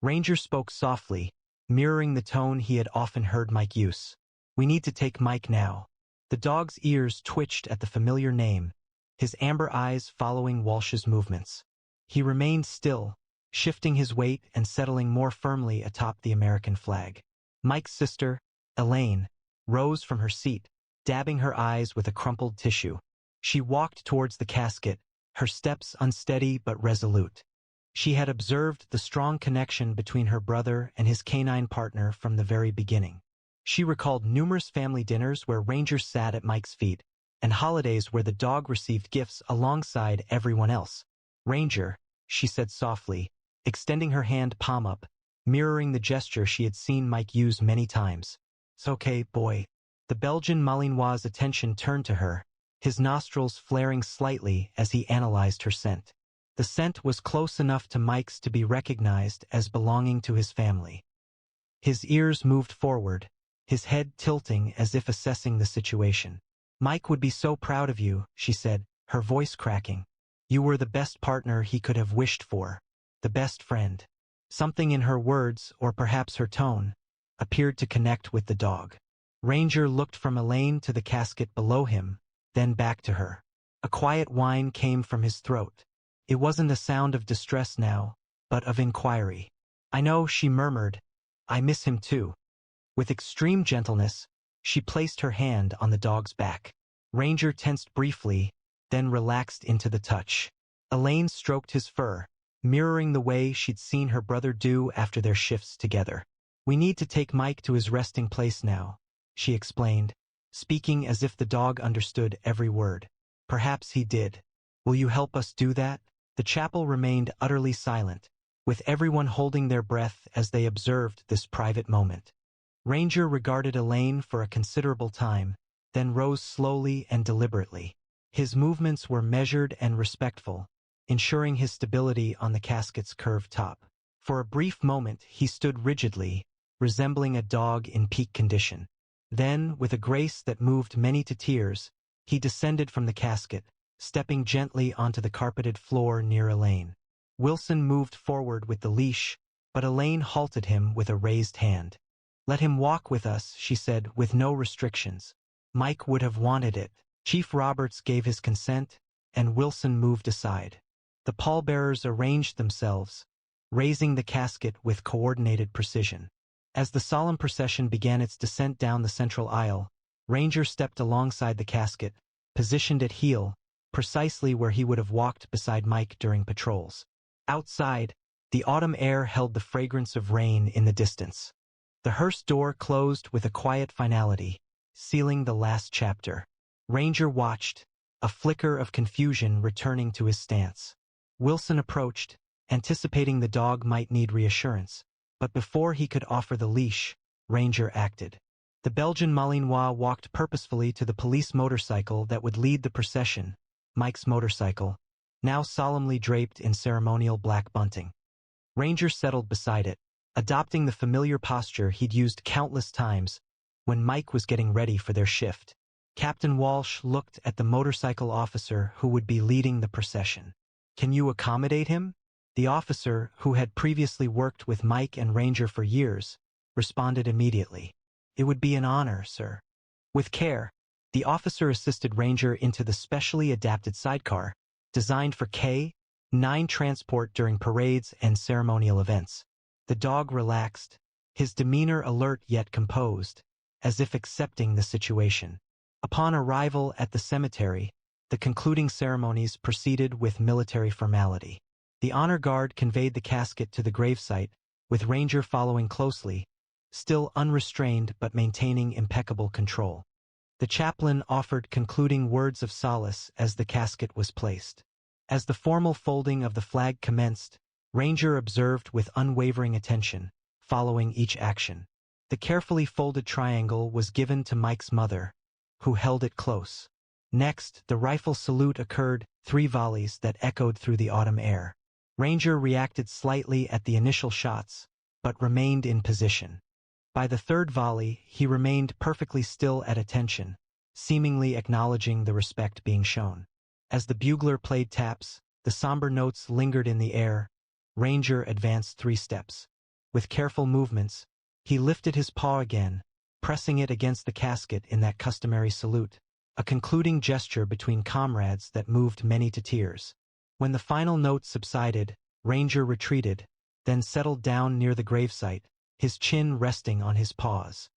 Ranger spoke softly, mirroring the tone he had often heard Mike use. "We need to take Mike now." The dog's ears twitched at the familiar name, his amber eyes following Walsh's movements. He remained still, shifting his weight and settling more firmly atop the American flag. Mike's sister, Elaine, rose from her seat, dabbing her eyes with a crumpled tissue. She walked towards the casket, her steps unsteady but resolute. She had observed the strong connection between her brother and his canine partner from the very beginning. She recalled numerous family dinners where Ranger sat at Mike's feet, and holidays where the dog received gifts alongside everyone else. "Ranger," she said softly, extending her hand palm up, mirroring the gesture she had seen Mike use many times. "It's okay, boy." The Belgian Malinois' attention turned to her, his nostrils flaring slightly as he analyzed her scent. The scent was close enough to Mike's to be recognized as belonging to his family. His ears moved forward, his head tilting as if assessing the situation. "Mike would be so proud of you," she said, her voice cracking. "You were the best partner he could have wished for, the best friend." Something in her words, or perhaps her tone, appeared to connect with the dog. Ranger looked from Elaine to the casket below him, then back to her. A quiet whine came from his throat. It wasn't a sound of distress now, but of inquiry. "I know," she murmured. "I miss him too." With extreme gentleness, she placed her hand on the dog's back. Ranger tensed briefly, then relaxed into the touch. Elaine stroked his fur, mirroring the way she'd seen her brother do after their shifts together. "We need to take Mike to his resting place now," she explained, speaking as if the dog understood every word. Perhaps he did. "Will you help us do that?" The chapel remained utterly silent, with everyone holding their breath as they observed this private moment. Ranger regarded Elaine for a considerable time, then rose slowly and deliberately. His movements were measured and respectful, ensuring his stability on the casket's curved top. For a brief moment he stood rigidly, resembling a dog in peak condition. Then, with a grace that moved many to tears, he descended from the casket, stepping gently onto the carpeted floor near Elaine. Wilson moved forward with the leash, but Elaine halted him with a raised hand. "Let him walk with us," she said, "with no restrictions. Mike would have wanted it." Chief Roberts gave his consent, and Wilson moved aside. The pallbearers arranged themselves, raising the casket with coordinated precision. As the solemn procession began its descent down the central aisle, Ranger stepped alongside the casket, positioned at heel, precisely where he would have walked beside Mike during patrols. Outside, the autumn air held the fragrance of rain in the distance. The hearse door closed with a quiet finality, sealing the last chapter. Ranger watched, a flicker of confusion returning to his stance. Wilson approached, anticipating the dog might need reassurance, but before he could offer the leash, Ranger acted. The Belgian Malinois walked purposefully to the police motorcycle that would lead the procession, Mike's motorcycle, now solemnly draped in ceremonial black bunting. Ranger settled beside it, adopting the familiar posture he'd used countless times when Mike was getting ready for their shift. Captain Walsh looked at the motorcycle officer who would be leading the procession. "Can you accommodate him?" The officer, who had previously worked with Mike and Ranger for years, responded immediately. "It would be an honor, sir." With care, the officer assisted Ranger into the specially adapted sidecar, designed for K-9 transport during parades and ceremonial events. The dog relaxed, his demeanor alert yet composed, as if accepting the situation. Upon arrival at the cemetery, the concluding ceremonies proceeded with military formality. The honor guard conveyed the casket to the gravesite, with Ranger following closely, still unrestrained but maintaining impeccable control. The chaplain offered concluding words of solace as the casket was placed. As the formal folding of the flag commenced, Ranger observed with unwavering attention, following each action. The carefully folded triangle was given to Mike's mother, who held it close. Next, the rifle salute occurred, 3 volleys that echoed through the autumn air. Ranger reacted slightly at the initial shots, but remained in position. By the 3rd volley, he remained perfectly still at attention, seemingly acknowledging the respect being shown. As the bugler played taps, the somber notes lingered in the air. Ranger advanced 3 steps. With careful movements, he lifted his paw again, pressing it against the casket in that customary salute, a concluding gesture between comrades that moved many to tears. When the final note subsided, Ranger retreated, then settled down near the gravesite, his chin resting on his paws.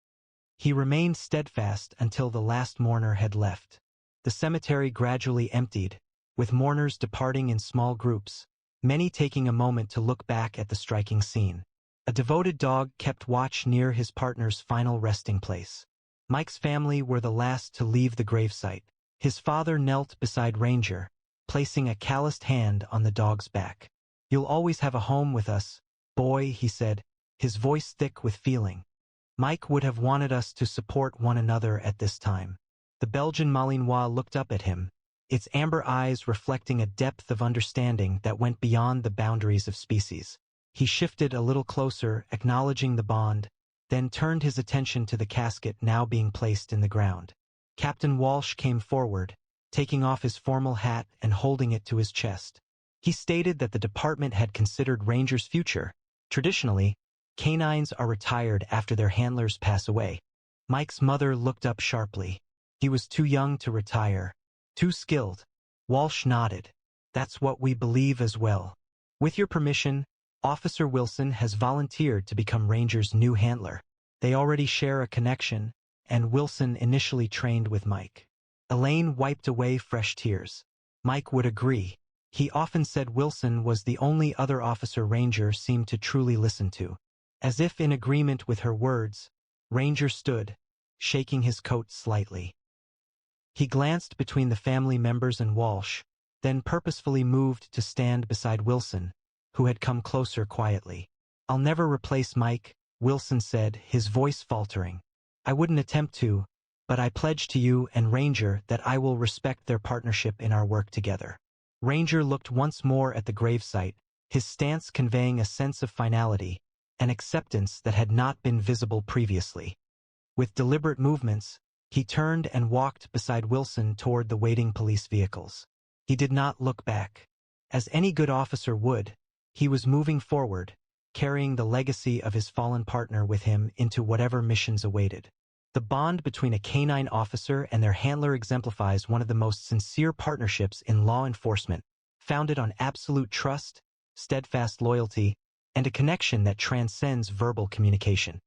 He remained steadfast until the last mourner had left. The cemetery gradually emptied, with mourners departing in small groups, many taking a moment to look back at the striking scene. A devoted dog kept watch near his partner's final resting place. Mike's family were the last to leave the gravesite. His father knelt beside Ranger, placing a calloused hand on the dog's back. "You'll always have a home with us, boy," he said, his voice thick with feeling. Mike would have wanted us to support one another at this time. The Belgian Malinois looked up at him, its amber eyes reflecting a depth of understanding that went beyond the boundaries of species. He shifted a little closer, acknowledging the bond, then turned his attention to the casket now being placed in the ground. Captain Walsh came forward, taking off his formal hat and holding it to his chest. He stated that the department had considered Ranger's future. Traditionally, canines are retired after their handlers pass away. Mike's mother looked up sharply. He was too young to retire. Too skilled. Walsh nodded. "That's what we believe as well. With your permission, Officer Wilson has volunteered to become Ranger's new handler. They already share a connection, and Wilson initially trained with Mike." Elaine wiped away fresh tears. Mike would agree. He often said Wilson was the only other officer Ranger seemed to truly listen to. As if in agreement with her words, Ranger stood, shaking his coat slightly. He glanced between the family members and Walsh, then purposefully moved to stand beside Wilson, who had come closer quietly. "I'll never replace Mike," Wilson said, his voice faltering. "I wouldn't attempt to, but I pledge to you and Ranger that I will respect their partnership in our work together." Ranger looked once more at the gravesite, his stance conveying a sense of finality, an acceptance that had not been visible previously. With deliberate movements, he turned and walked beside Wilson toward the waiting police vehicles. He did not look back. As any good officer would, he was moving forward, carrying the legacy of his fallen partner with him into whatever missions awaited. The bond between a canine officer and their handler exemplifies one of the most sincere partnerships in law enforcement, founded on absolute trust, steadfast loyalty, and a connection that transcends verbal communication.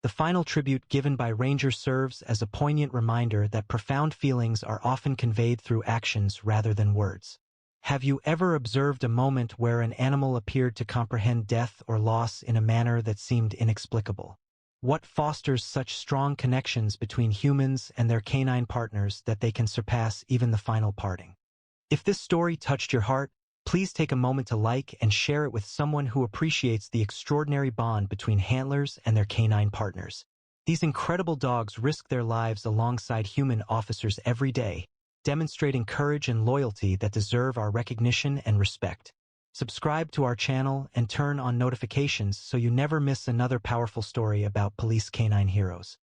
The final tribute given by Ranger serves as a poignant reminder that profound feelings are often conveyed through actions rather than words. Have you ever observed a moment where an animal appeared to comprehend death or loss in a manner that seemed inexplicable? What fosters such strong connections between humans and their canine partners that they can surpass even the final parting? If this story touched your heart, please take a moment to like and share it with someone who appreciates the extraordinary bond between handlers and their canine partners. These incredible dogs risk their lives alongside human officers every day, demonstrating courage and loyalty that deserve our recognition and respect. Subscribe to our channel and turn on notifications so you never miss another powerful story about police canine heroes.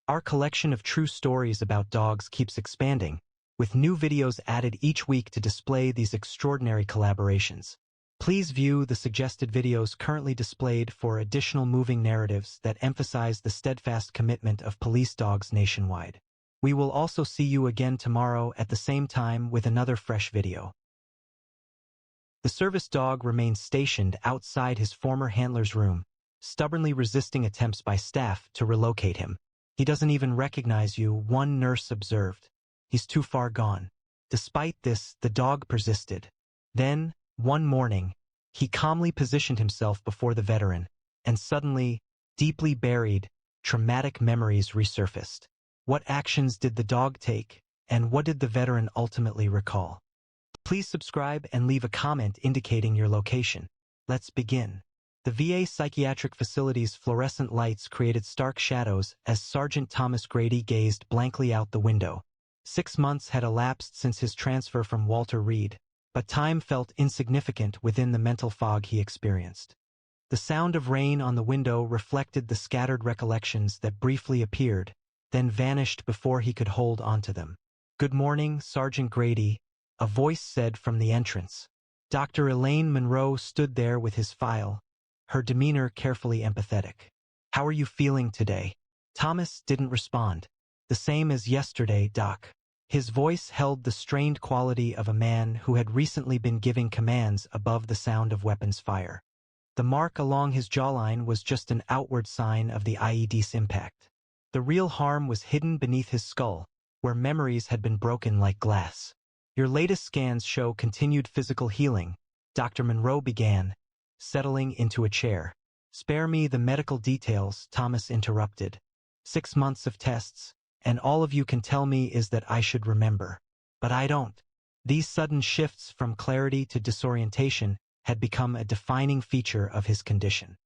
Our collection of true stories about dogs keeps expanding, with new videos added each week to display these extraordinary collaborations. Please view the suggested videos currently displayed for additional moving narratives that emphasize the steadfast commitment of police dogs nationwide. We will also see you again tomorrow at the same time with another fresh video. The service dog remains stationed outside his former handler's room, stubbornly resisting attempts by staff to relocate him. "He doesn't even recognize you," one nurse observed. "He's too far gone." Despite this, the dog persisted. Then, one morning, he calmly positioned himself before the veteran, and suddenly, deeply buried, traumatic memories resurfaced. What actions did the dog take, and what did the veteran ultimately recall? Please subscribe and leave a comment indicating your location. Let's begin. The VA psychiatric facility's fluorescent lights created stark shadows as Sergeant Thomas Grady gazed blankly out the window. 6 months had elapsed since his transfer from Walter Reed, but time felt insignificant within the mental fog he experienced. The sound of rain on the window reflected the scattered recollections that briefly appeared, then vanished before he could hold onto them. "Good morning, Sergeant Grady," a voice said from the entrance. Dr. Elaine Monroe stood there with his file, her demeanor carefully empathetic. "How are you feeling today?" Thomas didn't respond. "The same as yesterday, Doc." His voice held the strained quality of a man who had recently been giving commands above the sound of weapons fire. The mark along his jawline was just an outward sign of the IED's impact. The real harm was hidden beneath his skull, where memories had been broken like glass. "Your latest scans show continued physical healing," Dr. Monroe began, settling into a chair. "Spare me the medical details," Thomas interrupted. 6 months of tests, and all of you can tell me is that I should remember. But I don't." These sudden shifts from clarity to disorientation had become a defining feature of his condition.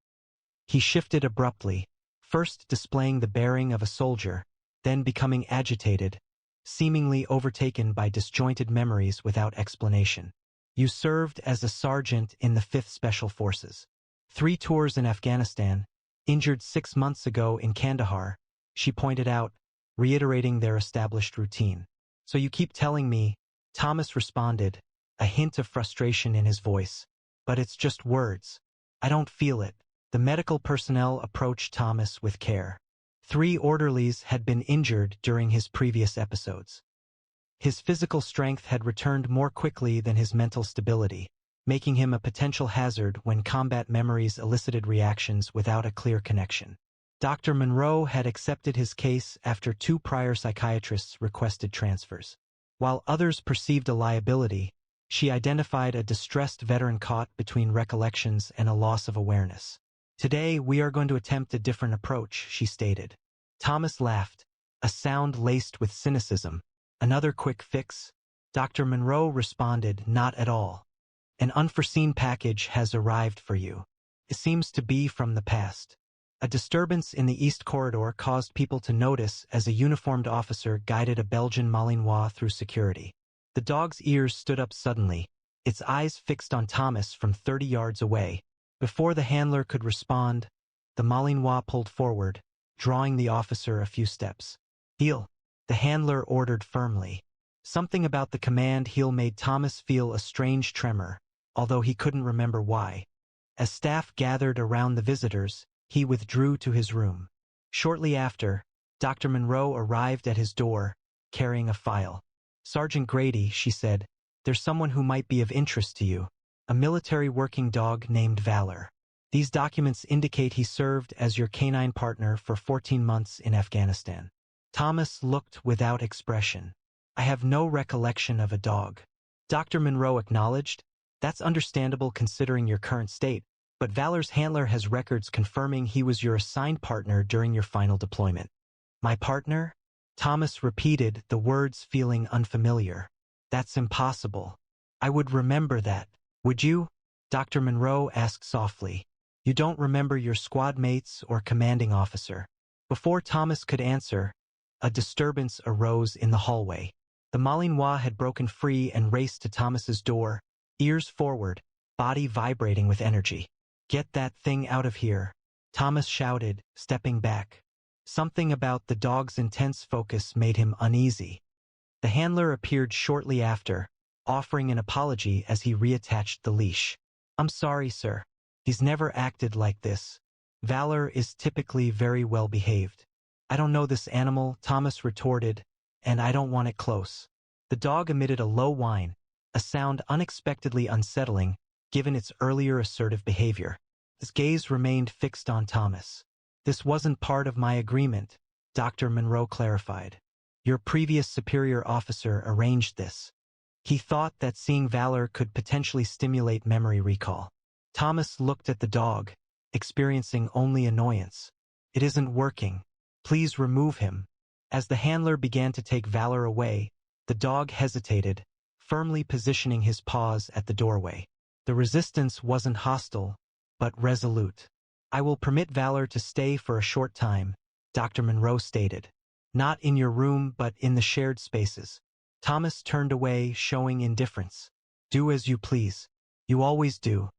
He shifted abruptly, first displaying the bearing of a soldier, then becoming agitated, seemingly overtaken by disjointed memories without explanation. "You served as a sergeant in the 5th Special Forces. 3 tours in Afghanistan, injured 6 months ago in Kandahar," she pointed out, reiterating their established routine. "So you keep telling me," Thomas responded, a hint of frustration in his voice. "But it's just words. I don't feel it." The medical personnel approached Thomas with care. 3 orderlies had been injured during his previous episodes. His physical strength had returned more quickly than his mental stability, making him a potential hazard when combat memories elicited reactions without a clear connection. Dr. Monroe had accepted his case after 2 prior psychiatrists requested transfers. While others perceived a liability, She identified a distressed veteran caught between recollections and a loss of awareness. "Today, we are going to attempt a different approach," she stated. Thomas laughed, a sound laced with cynicism. "Another quick fix?" Dr. Monroe responded, "Not at all. An unforeseen package has arrived for you. It seems to be from the past." A disturbance in the East Corridor caused people to notice as a uniformed officer guided a Belgian Malinois through security. The dog's ears stood up suddenly, its eyes fixed on Thomas from 30 yards away. Before the handler could respond, the Malinois pulled forward, drawing the officer a few steps. "Heel," the handler ordered firmly. Something about the command heel made Thomas feel a strange tremor, although he couldn't remember why. As staff gathered around the visitors, he withdrew to his room. Shortly after, Dr. Monroe arrived at his door, carrying a file. "Sergeant Grady," she said, "there's someone who might be of interest to you. A military working dog named Valor. These documents indicate he served as your canine partner for 14 months in Afghanistan." Thomas looked without expression. "I have no recollection of a dog." Dr. Monroe acknowledged, "That's understandable considering your current state, but Valor's handler has records confirming he was your assigned partner during your final deployment." "My partner?" Thomas repeated, the words feeling unfamiliar. "That's impossible. I would remember that. Would you?" Dr. Monroe asked softly. "You don't remember your squad mates or commanding officer?" Before Thomas could answer, a disturbance arose in the hallway. The Malinois had broken free and raced to Thomas's door, ears forward, body vibrating with energy. "Get that thing out of here," Thomas shouted, stepping back. Something about the dog's intense focus made him uneasy. The handler appeared shortly after, offering an apology as he reattached the leash. "I'm sorry, sir. He's never acted like this. Valor is typically very well behaved." "I don't know this animal," Thomas retorted, "and I don't want it close." The dog emitted a low whine, a sound unexpectedly unsettling, given its earlier assertive behavior. His gaze remained fixed on Thomas. "This wasn't part of my agreement," Dr. Monroe clarified. "Your previous superior officer arranged this. He thought that seeing Valor could potentially stimulate memory recall." Thomas looked at the dog, experiencing only annoyance. "It isn't working. Please remove him." As the handler began to take Valor away, the dog hesitated, firmly positioning his paws at the doorway. The resistance wasn't hostile, but resolute. "I will permit Valor to stay for a short time," Dr. Monroe stated. "Not in your room, but in the shared spaces." Thomas turned away, showing indifference. "Do as you please. You always do."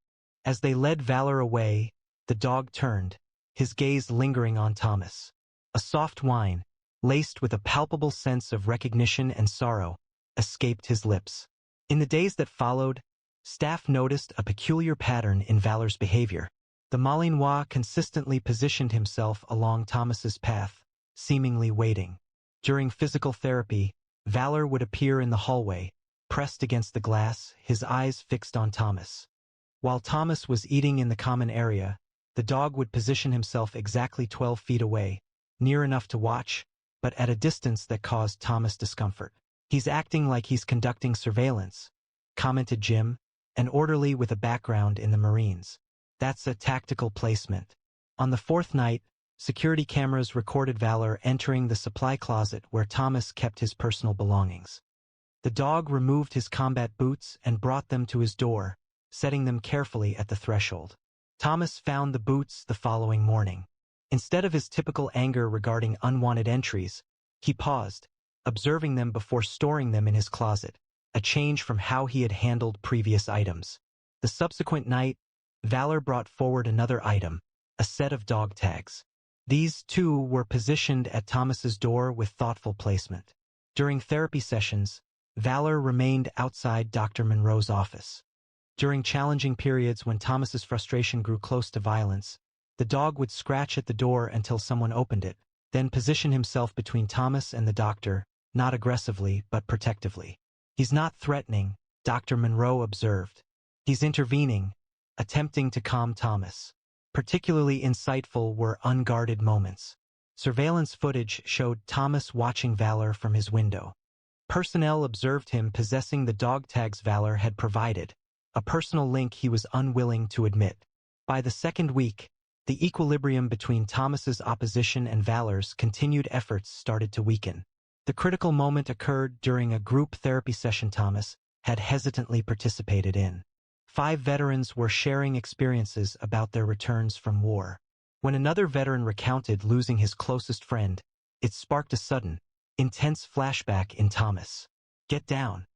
As they led Valor away, the dog turned, his gaze lingering on Thomas. A soft whine, laced with a palpable sense of recognition and sorrow, escaped his lips. In the days that followed, staff noticed a peculiar pattern in Valor's behavior. The Malinois consistently positioned himself along Thomas's path, seemingly waiting. During physical therapy, Valor would appear in the hallway, pressed against the glass, his eyes fixed on Thomas. While Thomas was eating in the common area, the dog would position himself exactly 12 feet away, near enough to watch, but at a distance that caused Thomas discomfort. "He's acting like he's conducting surveillance," commented Jim, an orderly with a background in the Marines. "That's a tactical placement." On the fourth night, security cameras recorded Valor entering the supply closet where Thomas kept his personal belongings. The dog removed his combat boots and brought them to his door, setting them carefully at the threshold. Thomas found the boots the following morning. Instead of his typical anger regarding unwanted entries, he paused, observing them before storing them in his closet, a change from how he had handled previous items. The subsequent night, Valor brought forward another item, a set of dog tags. These, too, were positioned at Thomas's door with thoughtful placement. During therapy sessions, Valor remained outside Dr. Monroe's office. During challenging periods when Thomas's frustration grew close to violence, the dog would scratch at the door until someone opened it, then position himself between Thomas and the doctor, not aggressively but protectively. "He's not threatening," Dr. Monroe observed. "He's intervening, attempting to calm Thomas." Particularly insightful were unguarded moments. Surveillance footage showed Thomas watching Valor from his window. Personnel observed him possessing the dog tags Valor had provided, a personal link he was unwilling to admit. By the second week, the equilibrium between Thomas's opposition and Valor's continued efforts started to weaken. The critical moment occurred during a group therapy session Thomas had hesitantly participated in. 5 veterans were sharing experiences about their returns from war. When another veteran recounted losing his closest friend, it sparked a sudden, intense flashback in Thomas. "Get down!"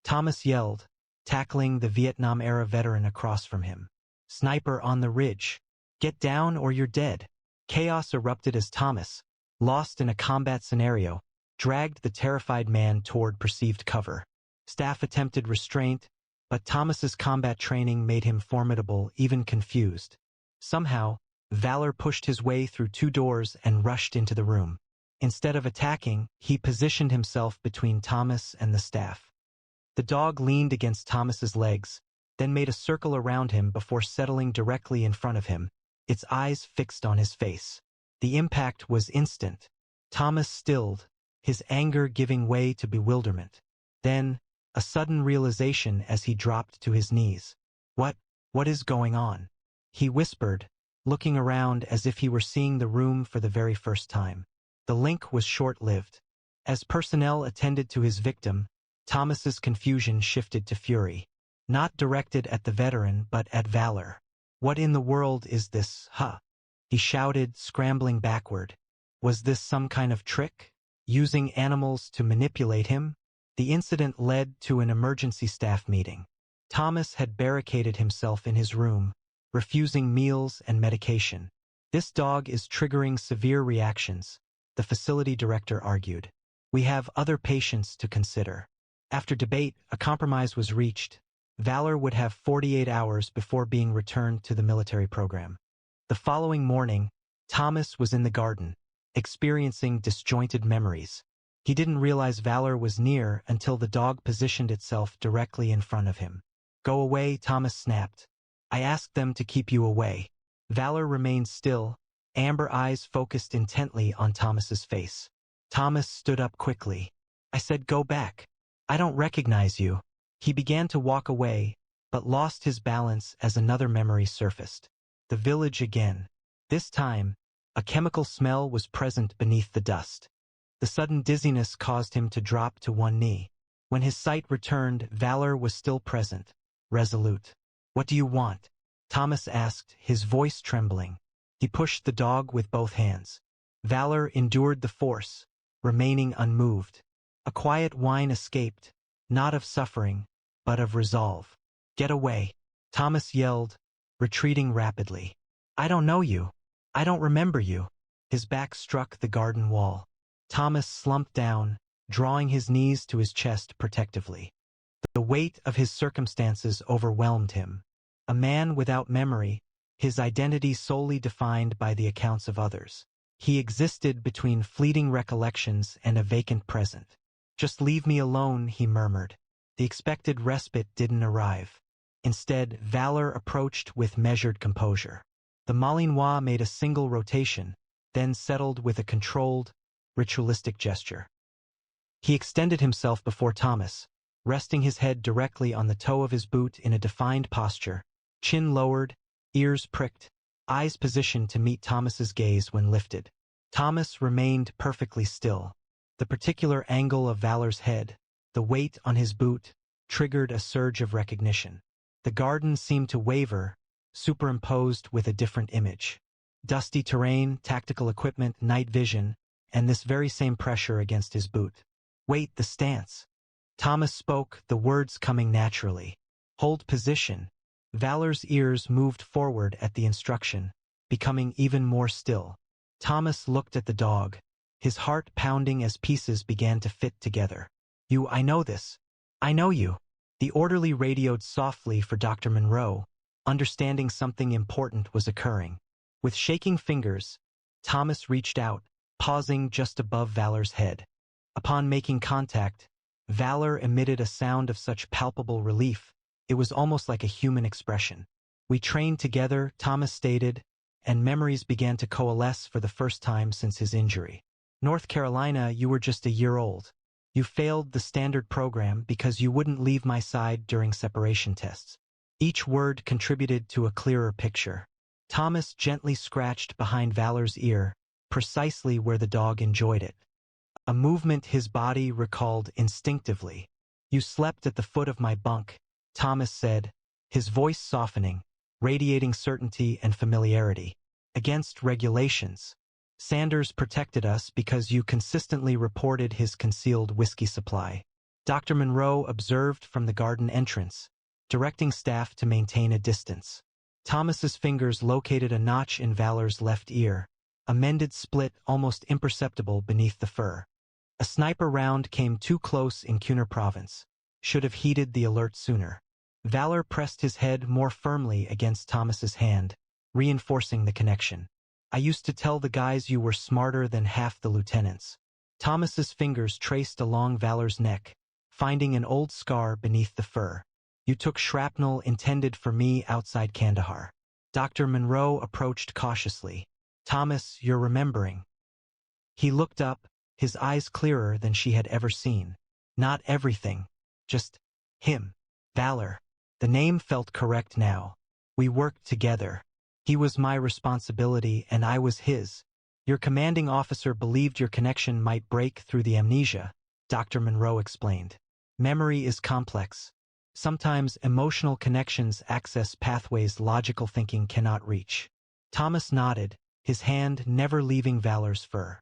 Thomas yelled, tackling the Vietnam-era veteran across from him. "Sniper on the ridge! Get down or you're dead!" Chaos erupted as Thomas, lost in a combat scenario, dragged the terrified man toward perceived cover. Staff attempted restraint, but Thomas's combat training made him formidable, even confused. Somehow, Valor pushed his way through 2 doors and rushed into the room. Instead of attacking, he positioned himself between Thomas and the staff. The dog leaned against Thomas's legs, then made a circle around him before settling directly in front of him, its eyes fixed on his face. The impact was instant. Thomas stilled, his anger giving way to bewilderment. Then, a sudden realization as he dropped to his knees. What is going on?" he whispered, looking around as if he were seeing the room for the very first time. The link was short-lived. As personnel attended to his victim, Thomas's confusion shifted to fury. Not directed at the veteran, but at Valor. "What in the world is this, huh?" he shouted, scrambling backward. Was this some kind of trick? Using animals to manipulate him? The incident led to an emergency staff meeting. Thomas had barricaded himself in his room, refusing meals and medication. "This dog is triggering severe reactions," the facility director argued. "We have other patients to consider." After debate, a compromise was reached. Valor would have 48 hours before being returned to the military program. The following morning, Thomas was in the garden, experiencing disjointed memories. He didn't realize Valor was near until the dog positioned itself directly in front of him. "Go away," Thomas snapped. "I asked them to keep you away." Valor remained still, amber eyes focused intently on Thomas's face. Thomas stood up quickly. "I said go back. I don't recognize you." He began to walk away, but lost his balance as another memory surfaced. The village again. This time, a chemical smell was present beneath the dust. The sudden dizziness caused him to drop to one knee. When his sight returned, Valor was still present, resolute. "What do you want?" Thomas asked, his voice trembling. He pushed the dog with both hands. Valor endured the force, remaining unmoved. A quiet whine escaped, not of suffering, but of resolve. "Get away," Thomas yelled, retreating rapidly. "I don't know you. I don't remember you." His back struck the garden wall. Thomas slumped down, drawing his knees to his chest protectively. The weight of his circumstances overwhelmed him. A man without memory, his identity solely defined by the accounts of others. He existed between fleeting recollections and a vacant present. "Just leave me alone," he murmured. The expected respite didn't arrive. Instead, Valor approached with measured composure. The Malinois made a single rotation, then settled with a controlled, ritualistic gesture. He extended himself before Thomas, resting his head directly on the toe of his boot in a defined posture, chin lowered, ears pricked, eyes positioned to meet Thomas's gaze when lifted. Thomas remained perfectly still. The particular angle of Valor's head, the weight on his boot, triggered a surge of recognition. The garden seemed to waver, superimposed with a different image. Dusty terrain, tactical equipment, night vision, and this very same pressure against his boot. "Wait, the stance." Thomas spoke, the words coming naturally. "Hold position." Valor's ears moved forward at the instruction, becoming even more still. Thomas looked at the dog, his heart pounding as pieces began to fit together. I know this. I know you." The orderly radioed softly for Dr. Monroe, understanding something important was occurring. With shaking fingers, Thomas reached out, pausing just above Valor's head. Upon making contact, Valor emitted a sound of such palpable relief, it was almost like a human expression. "We trained together," Thomas stated, and memories began to coalesce for the first time since his injury. "North Carolina, you were just a year old." You failed the standard program because you wouldn't leave my side during separation tests. Each word contributed to a clearer picture. Thomas gently scratched behind Valor's ear, precisely where the dog enjoyed it. A movement his body recalled instinctively. You slept at the foot of my bunk, Thomas said, his voice softening, radiating certainty and familiarity. Against regulations. Sanders protected us because you consistently reported his concealed whiskey supply. Dr. Monroe observed from the garden entrance, directing staff to maintain a distance. Thomas's fingers located a notch in Valor's left ear, a mended split almost imperceptible beneath the fur. A sniper round came too close in Kunar Province. Should have heeded the alert sooner. Valor pressed his head more firmly against Thomas's hand, reinforcing the connection. I used to tell the guys you were smarter than half the lieutenants. Thomas's fingers traced along Valor's neck, finding an old scar beneath the fur. You took shrapnel intended for me outside Kandahar. Dr. Monroe approached cautiously. Thomas, you're remembering. He looked up, his eyes clearer than she had ever seen. Not everything. Just him. Valor. The name felt correct now. We worked together. He was my responsibility and I was his. Your commanding officer believed your connection might break through the amnesia, Dr. Monroe explained. Memory is complex. Sometimes emotional connections access pathways logical thinking cannot reach. Thomas nodded, his hand never leaving Valor's fur.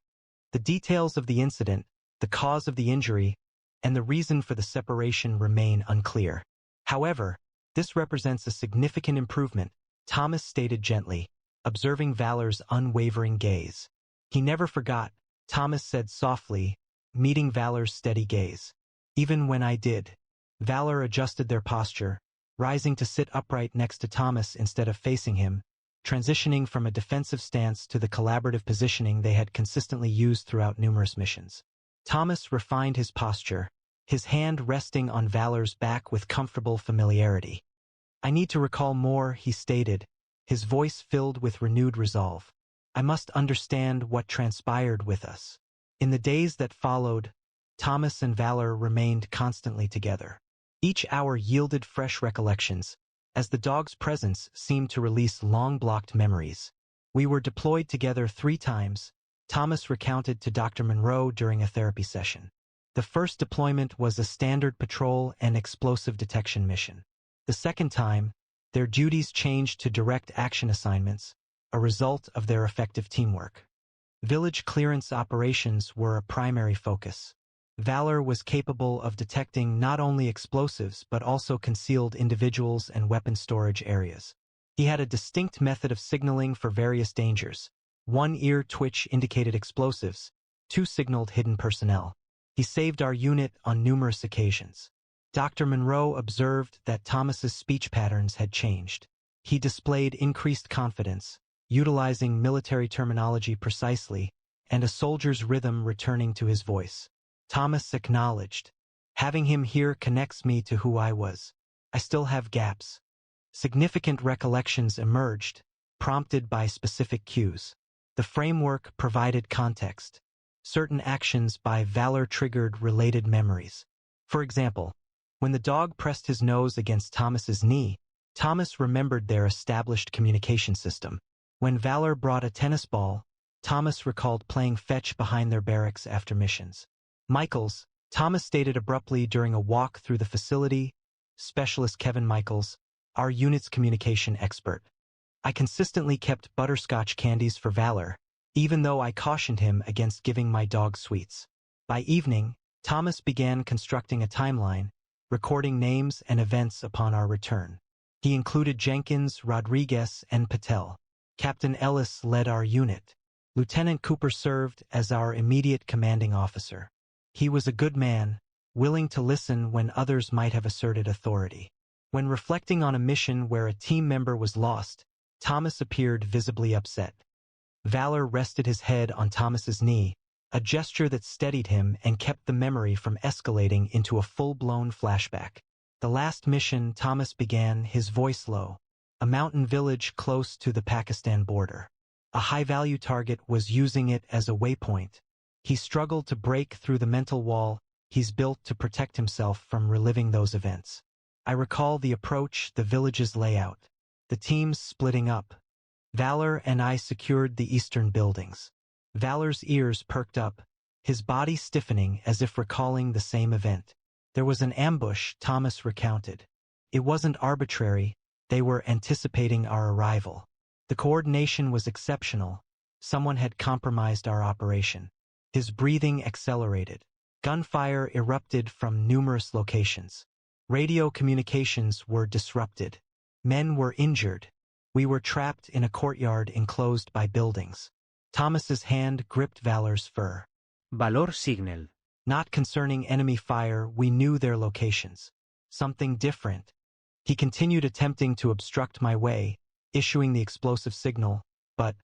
The details of the incident, the cause of the injury, and the reason for the separation remain unclear. However, this represents a significant improvement, Thomas stated gently, observing Valor's unwavering gaze. He never forgot, Thomas said softly, meeting Valor's steady gaze. Even when I did. Valor adjusted their posture, rising to sit upright next to Thomas instead of facing him, transitioning from a defensive stance to the collaborative positioning they had consistently used throughout numerous missions. Thomas refined his posture, his hand resting on Valor's back with comfortable familiarity. I need to recall more, he stated, his voice filled with renewed resolve. I must understand what transpired with us. In the days that followed, Thomas and Valor remained constantly together. Each hour yielded fresh recollections, as the dog's presence seemed to release long-blocked memories. We were deployed together 3 times, Thomas recounted to Dr. Monroe during a therapy session. The first deployment was a standard patrol and explosive detection mission. The second time, their duties changed to direct action assignments, a result of their effective teamwork. Village clearance operations were a primary focus. Valor was capable of detecting not only explosives but also concealed individuals and weapon storage areas. He had a distinct method of signaling for various dangers. 1 ear twitch indicated explosives, 2 signaled hidden personnel. He saved our unit on numerous occasions. Dr. Monroe observed that Thomas's speech patterns had changed. He displayed increased confidence, utilizing military terminology precisely, and a soldier's rhythm returning to his voice. Thomas acknowledged. Having him here connects me to who I was. I still have gaps. Significant recollections emerged, prompted by specific cues. The framework provided context. Certain actions by Valor triggered related memories. For example, when the dog pressed his nose against Thomas's knee, Thomas remembered their established communication system. When Valor brought a tennis ball, Thomas recalled playing fetch behind their barracks after missions. Michaels, Thomas stated abruptly during a walk through the facility, Specialist Kevin Michaels, our unit's communication expert. I consistently kept butterscotch candies for Valor, even though I cautioned him against giving my dog sweets. By evening, Thomas began constructing a timeline, recording names and events upon our return. He included Jenkins, Rodriguez, and Patel. Captain Ellis led our unit. Lieutenant Cooper served as our immediate commanding officer. He was a good man, willing to listen when others might have asserted authority. When reflecting on a mission where a team member was lost, Thomas appeared visibly upset. Valor rested his head on Thomas's knee, a gesture that steadied him and kept the memory from escalating into a full-blown flashback. The last mission, Thomas began, his voice low. A mountain village close to the Pakistan border. A high-value target was using it as a waypoint. He struggled to break through the mental wall, he's built to protect himself from reliving those events. I recall the approach, the village's layout, the teams splitting up. Valor and I secured the eastern buildings. Valor's ears perked up, his body stiffening as if recalling the same event. There was an ambush, Thomas recounted. It wasn't arbitrary, they were anticipating our arrival. The coordination was exceptional. Someone had compromised our operation. His breathing accelerated. Gunfire erupted from numerous locations. Radio communications were disrupted. Men were injured. We were trapped in a courtyard enclosed by buildings. Thomas's hand gripped Valor's fur. Valor signal. Not concerning enemy fire, we knew their locations. Something different. He continued attempting to obstruct my way, issuing the explosive signal, but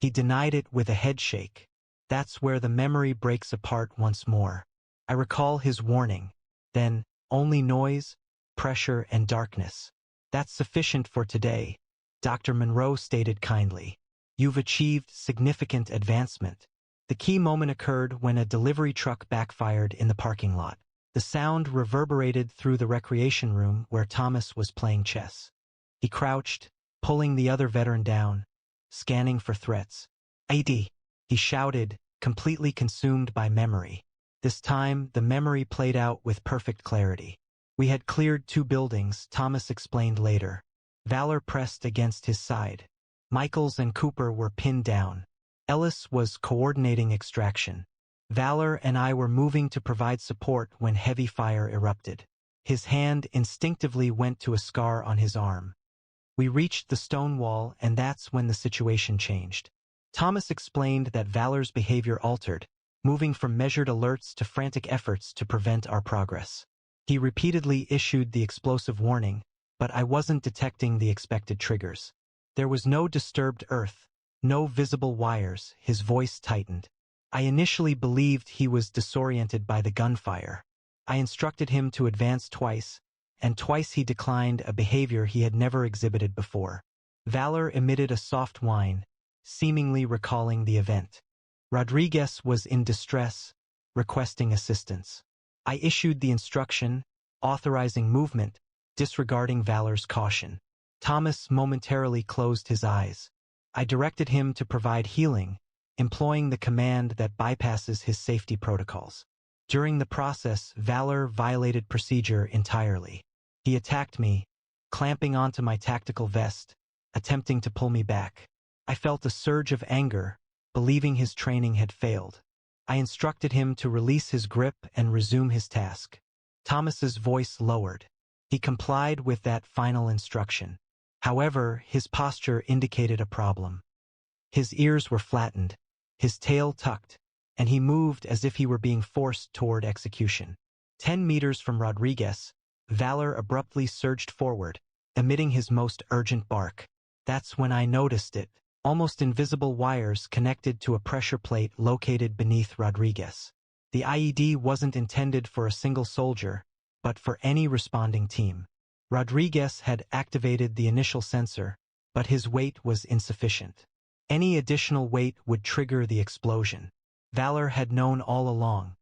he denied it with a headshake. That's where the memory breaks apart once more. I recall his warning. Then, only noise, pressure, and darkness. That's sufficient for today, Dr. Monroe stated kindly. You've achieved significant advancement. The key moment occurred when a delivery truck backfired in the parking lot. The sound reverberated through the recreation room where Thomas was playing chess. He crouched, pulling the other veteran down, scanning for threats. "ID!" he shouted, completely consumed by memory. This time, the memory played out with perfect clarity. We had cleared 2 buildings, Thomas explained later. Valor pressed against his side. Michaels and Cooper were pinned down. Ellis was coordinating extraction. Valor and I were moving to provide support when heavy fire erupted. His hand instinctively went to a scar on his arm. We reached the stone wall, and that's when the situation changed. Thomas explained that Valor's behavior altered, moving from measured alerts to frantic efforts to prevent our progress. He repeatedly issued the explosive warning, but I wasn't detecting the expected triggers. There was no disturbed earth, no visible wires. His voice tightened. I initially believed he was disoriented by the gunfire. I instructed him to advance twice, and twice he declined, a behavior he had never exhibited before. Valor emitted a soft whine, seemingly recalling the event. Rodriguez was in distress, requesting assistance. I issued the instruction, authorizing movement, disregarding Valor's caution. Thomas momentarily closed his eyes. I directed him to provide healing, employing the command that bypasses his safety protocols. During the process, Valor violated procedure entirely. He attacked me, clamping onto my tactical vest, attempting to pull me back. I felt a surge of anger, believing his training had failed. I instructed him to release his grip and resume his task. Thomas's voice lowered. He complied with that final instruction. However, his posture indicated a problem. His ears were flattened, his tail tucked, and he moved as if he were being forced toward execution. 10 meters from Rodriguez, Valor abruptly surged forward, emitting his most urgent bark. That's when I noticed it. Almost invisible wires connected to a pressure plate located beneath Rodriguez. The IED wasn't intended for a single soldier, but for any responding team. Rodriguez had activated the initial sensor, but his weight was insufficient. Any additional weight would trigger the explosion. Valor had known all along.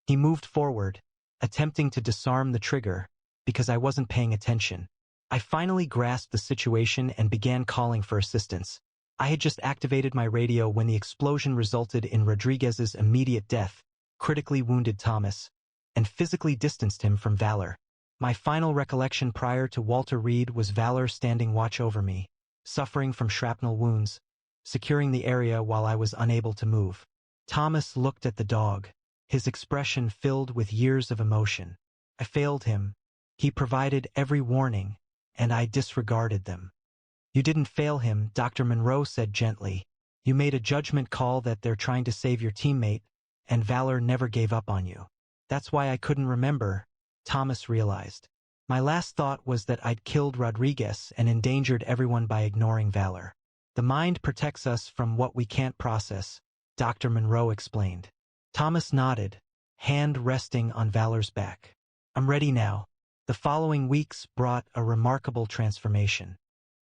He moved forward, attempting to disarm the trigger, because I wasn't paying attention. I finally grasped the situation and began calling for assistance. I had just activated my radio when the explosion resulted in Rodriguez's immediate death, critically wounded Thomas, and physically distanced him from Valor. My final recollection prior to Walter Reed was Valor standing watch over me, suffering from shrapnel wounds, securing the area while I was unable to move. Thomas looked at the dog, his expression filled with years of emotion. I failed him. He provided every warning, and I disregarded them. You didn't fail him, Dr. Monroe said gently. You made a judgment call that they're trying to save your teammate, and Valor never gave up on you. That's why I couldn't remember, Thomas realized. My last thought was that I'd killed Rodriguez and endangered everyone by ignoring Valor. The mind protects us from what we can't process, Dr. Monroe explained. Thomas nodded, hand resting on Valor's back. I'm ready now. The following weeks brought a remarkable transformation.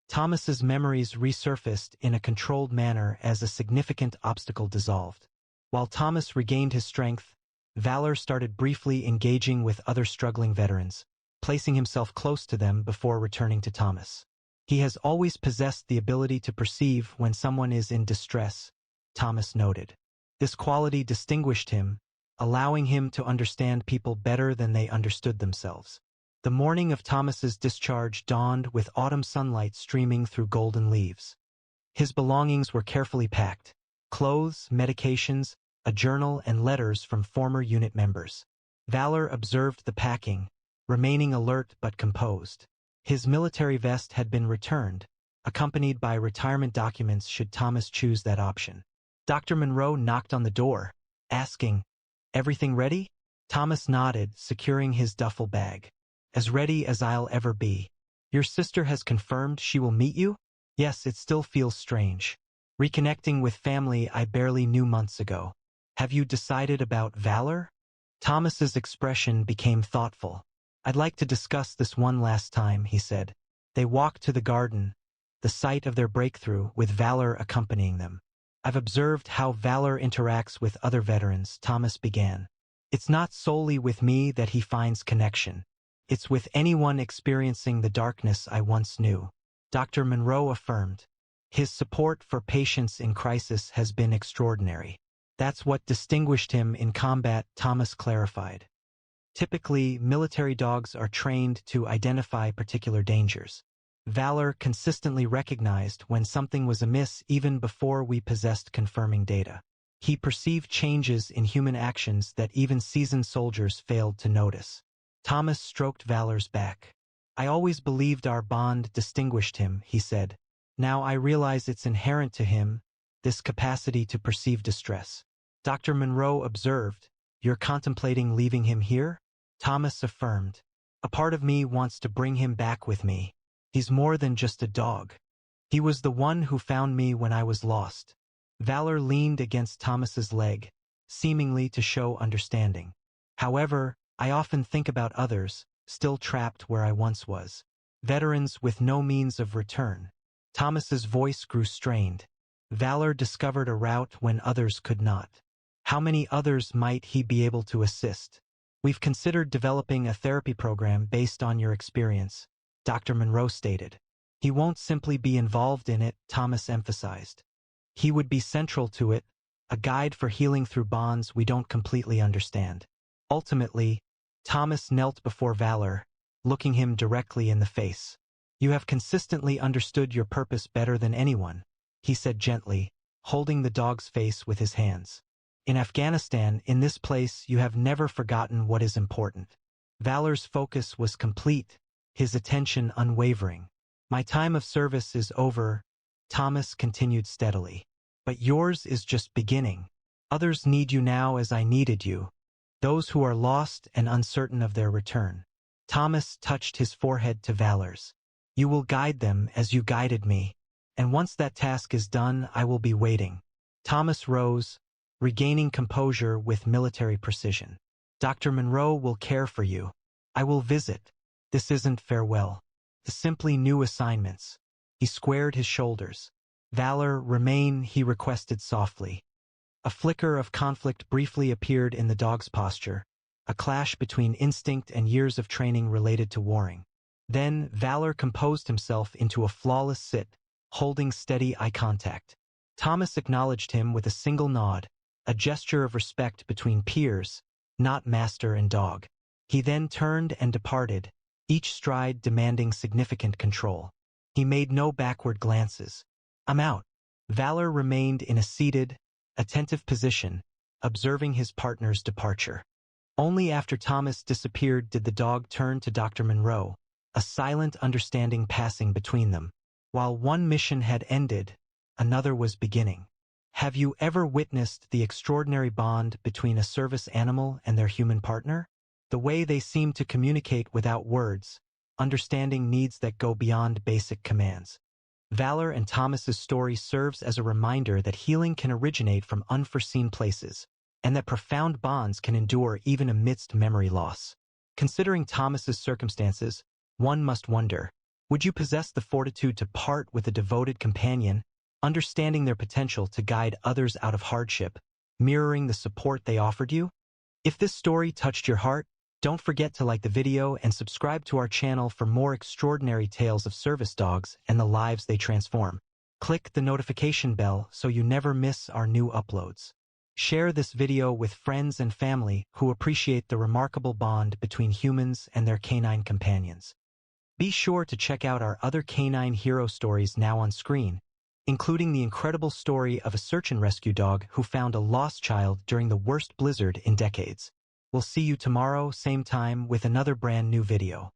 Thomas's memories resurfaced in a controlled manner as a significant obstacle dissolved. While Thomas regained his strength, Valor started briefly engaging with other struggling veterans, placing himself close to them before returning to Thomas. He has always possessed the ability to perceive when someone is in distress, Thomas noted. This quality distinguished him, allowing him to understand people better than they understood themselves. The morning of Thomas's discharge dawned with autumn sunlight streaming through golden leaves. His belongings were carefully packed: clothes, medications, a journal, and letters from former unit members. Valor observed the packing, remaining alert but composed. His military vest had been returned, accompanied by retirement documents should Thomas choose that option. Dr. Monroe knocked on the door, asking, "Everything ready?" Thomas nodded, securing his duffel bag. "As ready as I'll ever be. Your sister has confirmed she will meet you?" "Yes, it still feels strange. Reconnecting with family I barely knew months ago." "Have you decided about Valor?" Thomas's expression became thoughtful. "I'd like to discuss this one last time," he said. They walked to the garden, the site of their breakthrough, with Valor accompanying them. "I've observed how Valor interacts with other veterans," Thomas began. "It's not solely with me that he finds connection. It's with anyone experiencing the darkness I once knew," Dr. Monroe affirmed. "His support for patients in crisis has been extraordinary. That's what distinguished him in combat," Thomas clarified. "Typically, military dogs are trained to identify particular dangers. Valor consistently recognized when something was amiss even before we possessed confirming data. He perceived changes in human actions that even seasoned soldiers failed to notice." Thomas stroked Valor's back. "I always believed our bond distinguished him," he said. "Now I realize it's inherent to him, this capacity to perceive distress." Dr. Monroe observed, "You're contemplating leaving him here?" Thomas affirmed, "A part of me wants to bring him back with me. He's more than just a dog. He was the one who found me when I was lost." Valor leaned against Thomas's leg, seemingly to show understanding. "However, I often think about others, still trapped where I once was. Veterans with no means of return." Thomas's voice grew strained. "Valor discovered a route when others could not. How many others might he be able to assist?" "We've considered developing a therapy program based on your experience," Dr. Monroe stated. "He won't simply be involved in it," Thomas emphasized. "He would be central to it, a guide for healing through bonds we don't completely understand." Ultimately, Thomas knelt before Valor, looking him directly in the face. "You have consistently understood your purpose better than anyone," he said gently, holding the dog's face with his hands. "In Afghanistan, in this place, you have never forgotten what is important." Valor's focus was complete, his attention unwavering. "My time of service is over," Thomas continued steadily. "But yours is just beginning. Others need you now as I needed you. Those who are lost and uncertain of their return." Thomas touched his forehead to Valor's. "You will guide them as you guided me, and once that task is done, I will be waiting." Thomas rose, regaining composure with military precision. "Dr. Monroe will care for you. I will visit. This isn't farewell. The simply new assignments." He squared his shoulders. "Valor, remain," he requested softly. A flicker of conflict briefly appeared in the dog's posture, a clash between instinct and years of training related to warring. Then Valor composed himself into a flawless sit, holding steady eye contact. Thomas acknowledged him with a single nod, a gesture of respect between peers, not master and dog. He then turned and departed, each stride demanding significant control. He made no backward glances. "I'm out." Valor remained in a seated, attentive position, observing his partner's departure. Only after Thomas disappeared did the dog turn to Dr. Monroe, a silent understanding passing between them. While one mission had ended, another was beginning. Have you ever witnessed the extraordinary bond between a service animal and their human partner? The way they seem to communicate without words, understanding needs that go beyond basic commands. Valor and Thomas's story serves as a reminder that healing can originate from unforeseen places, and that profound bonds can endure even amidst memory loss. Considering Thomas's circumstances, one must wonder, would you possess the fortitude to part with a devoted companion, understanding their potential to guide others out of hardship, mirroring the support they offered you? If this story touched your heart, don't forget to like the video and subscribe to our channel for more extraordinary tales of service dogs and the lives they transform. Click the notification bell so you never miss our new uploads. Share this video with friends and family who appreciate the remarkable bond between humans and their canine companions. Be sure to check out our other canine hero stories now on screen, including the incredible story of a search and rescue dog who found a lost child during the worst blizzard in decades. We'll see you tomorrow, same time, with another brand new video.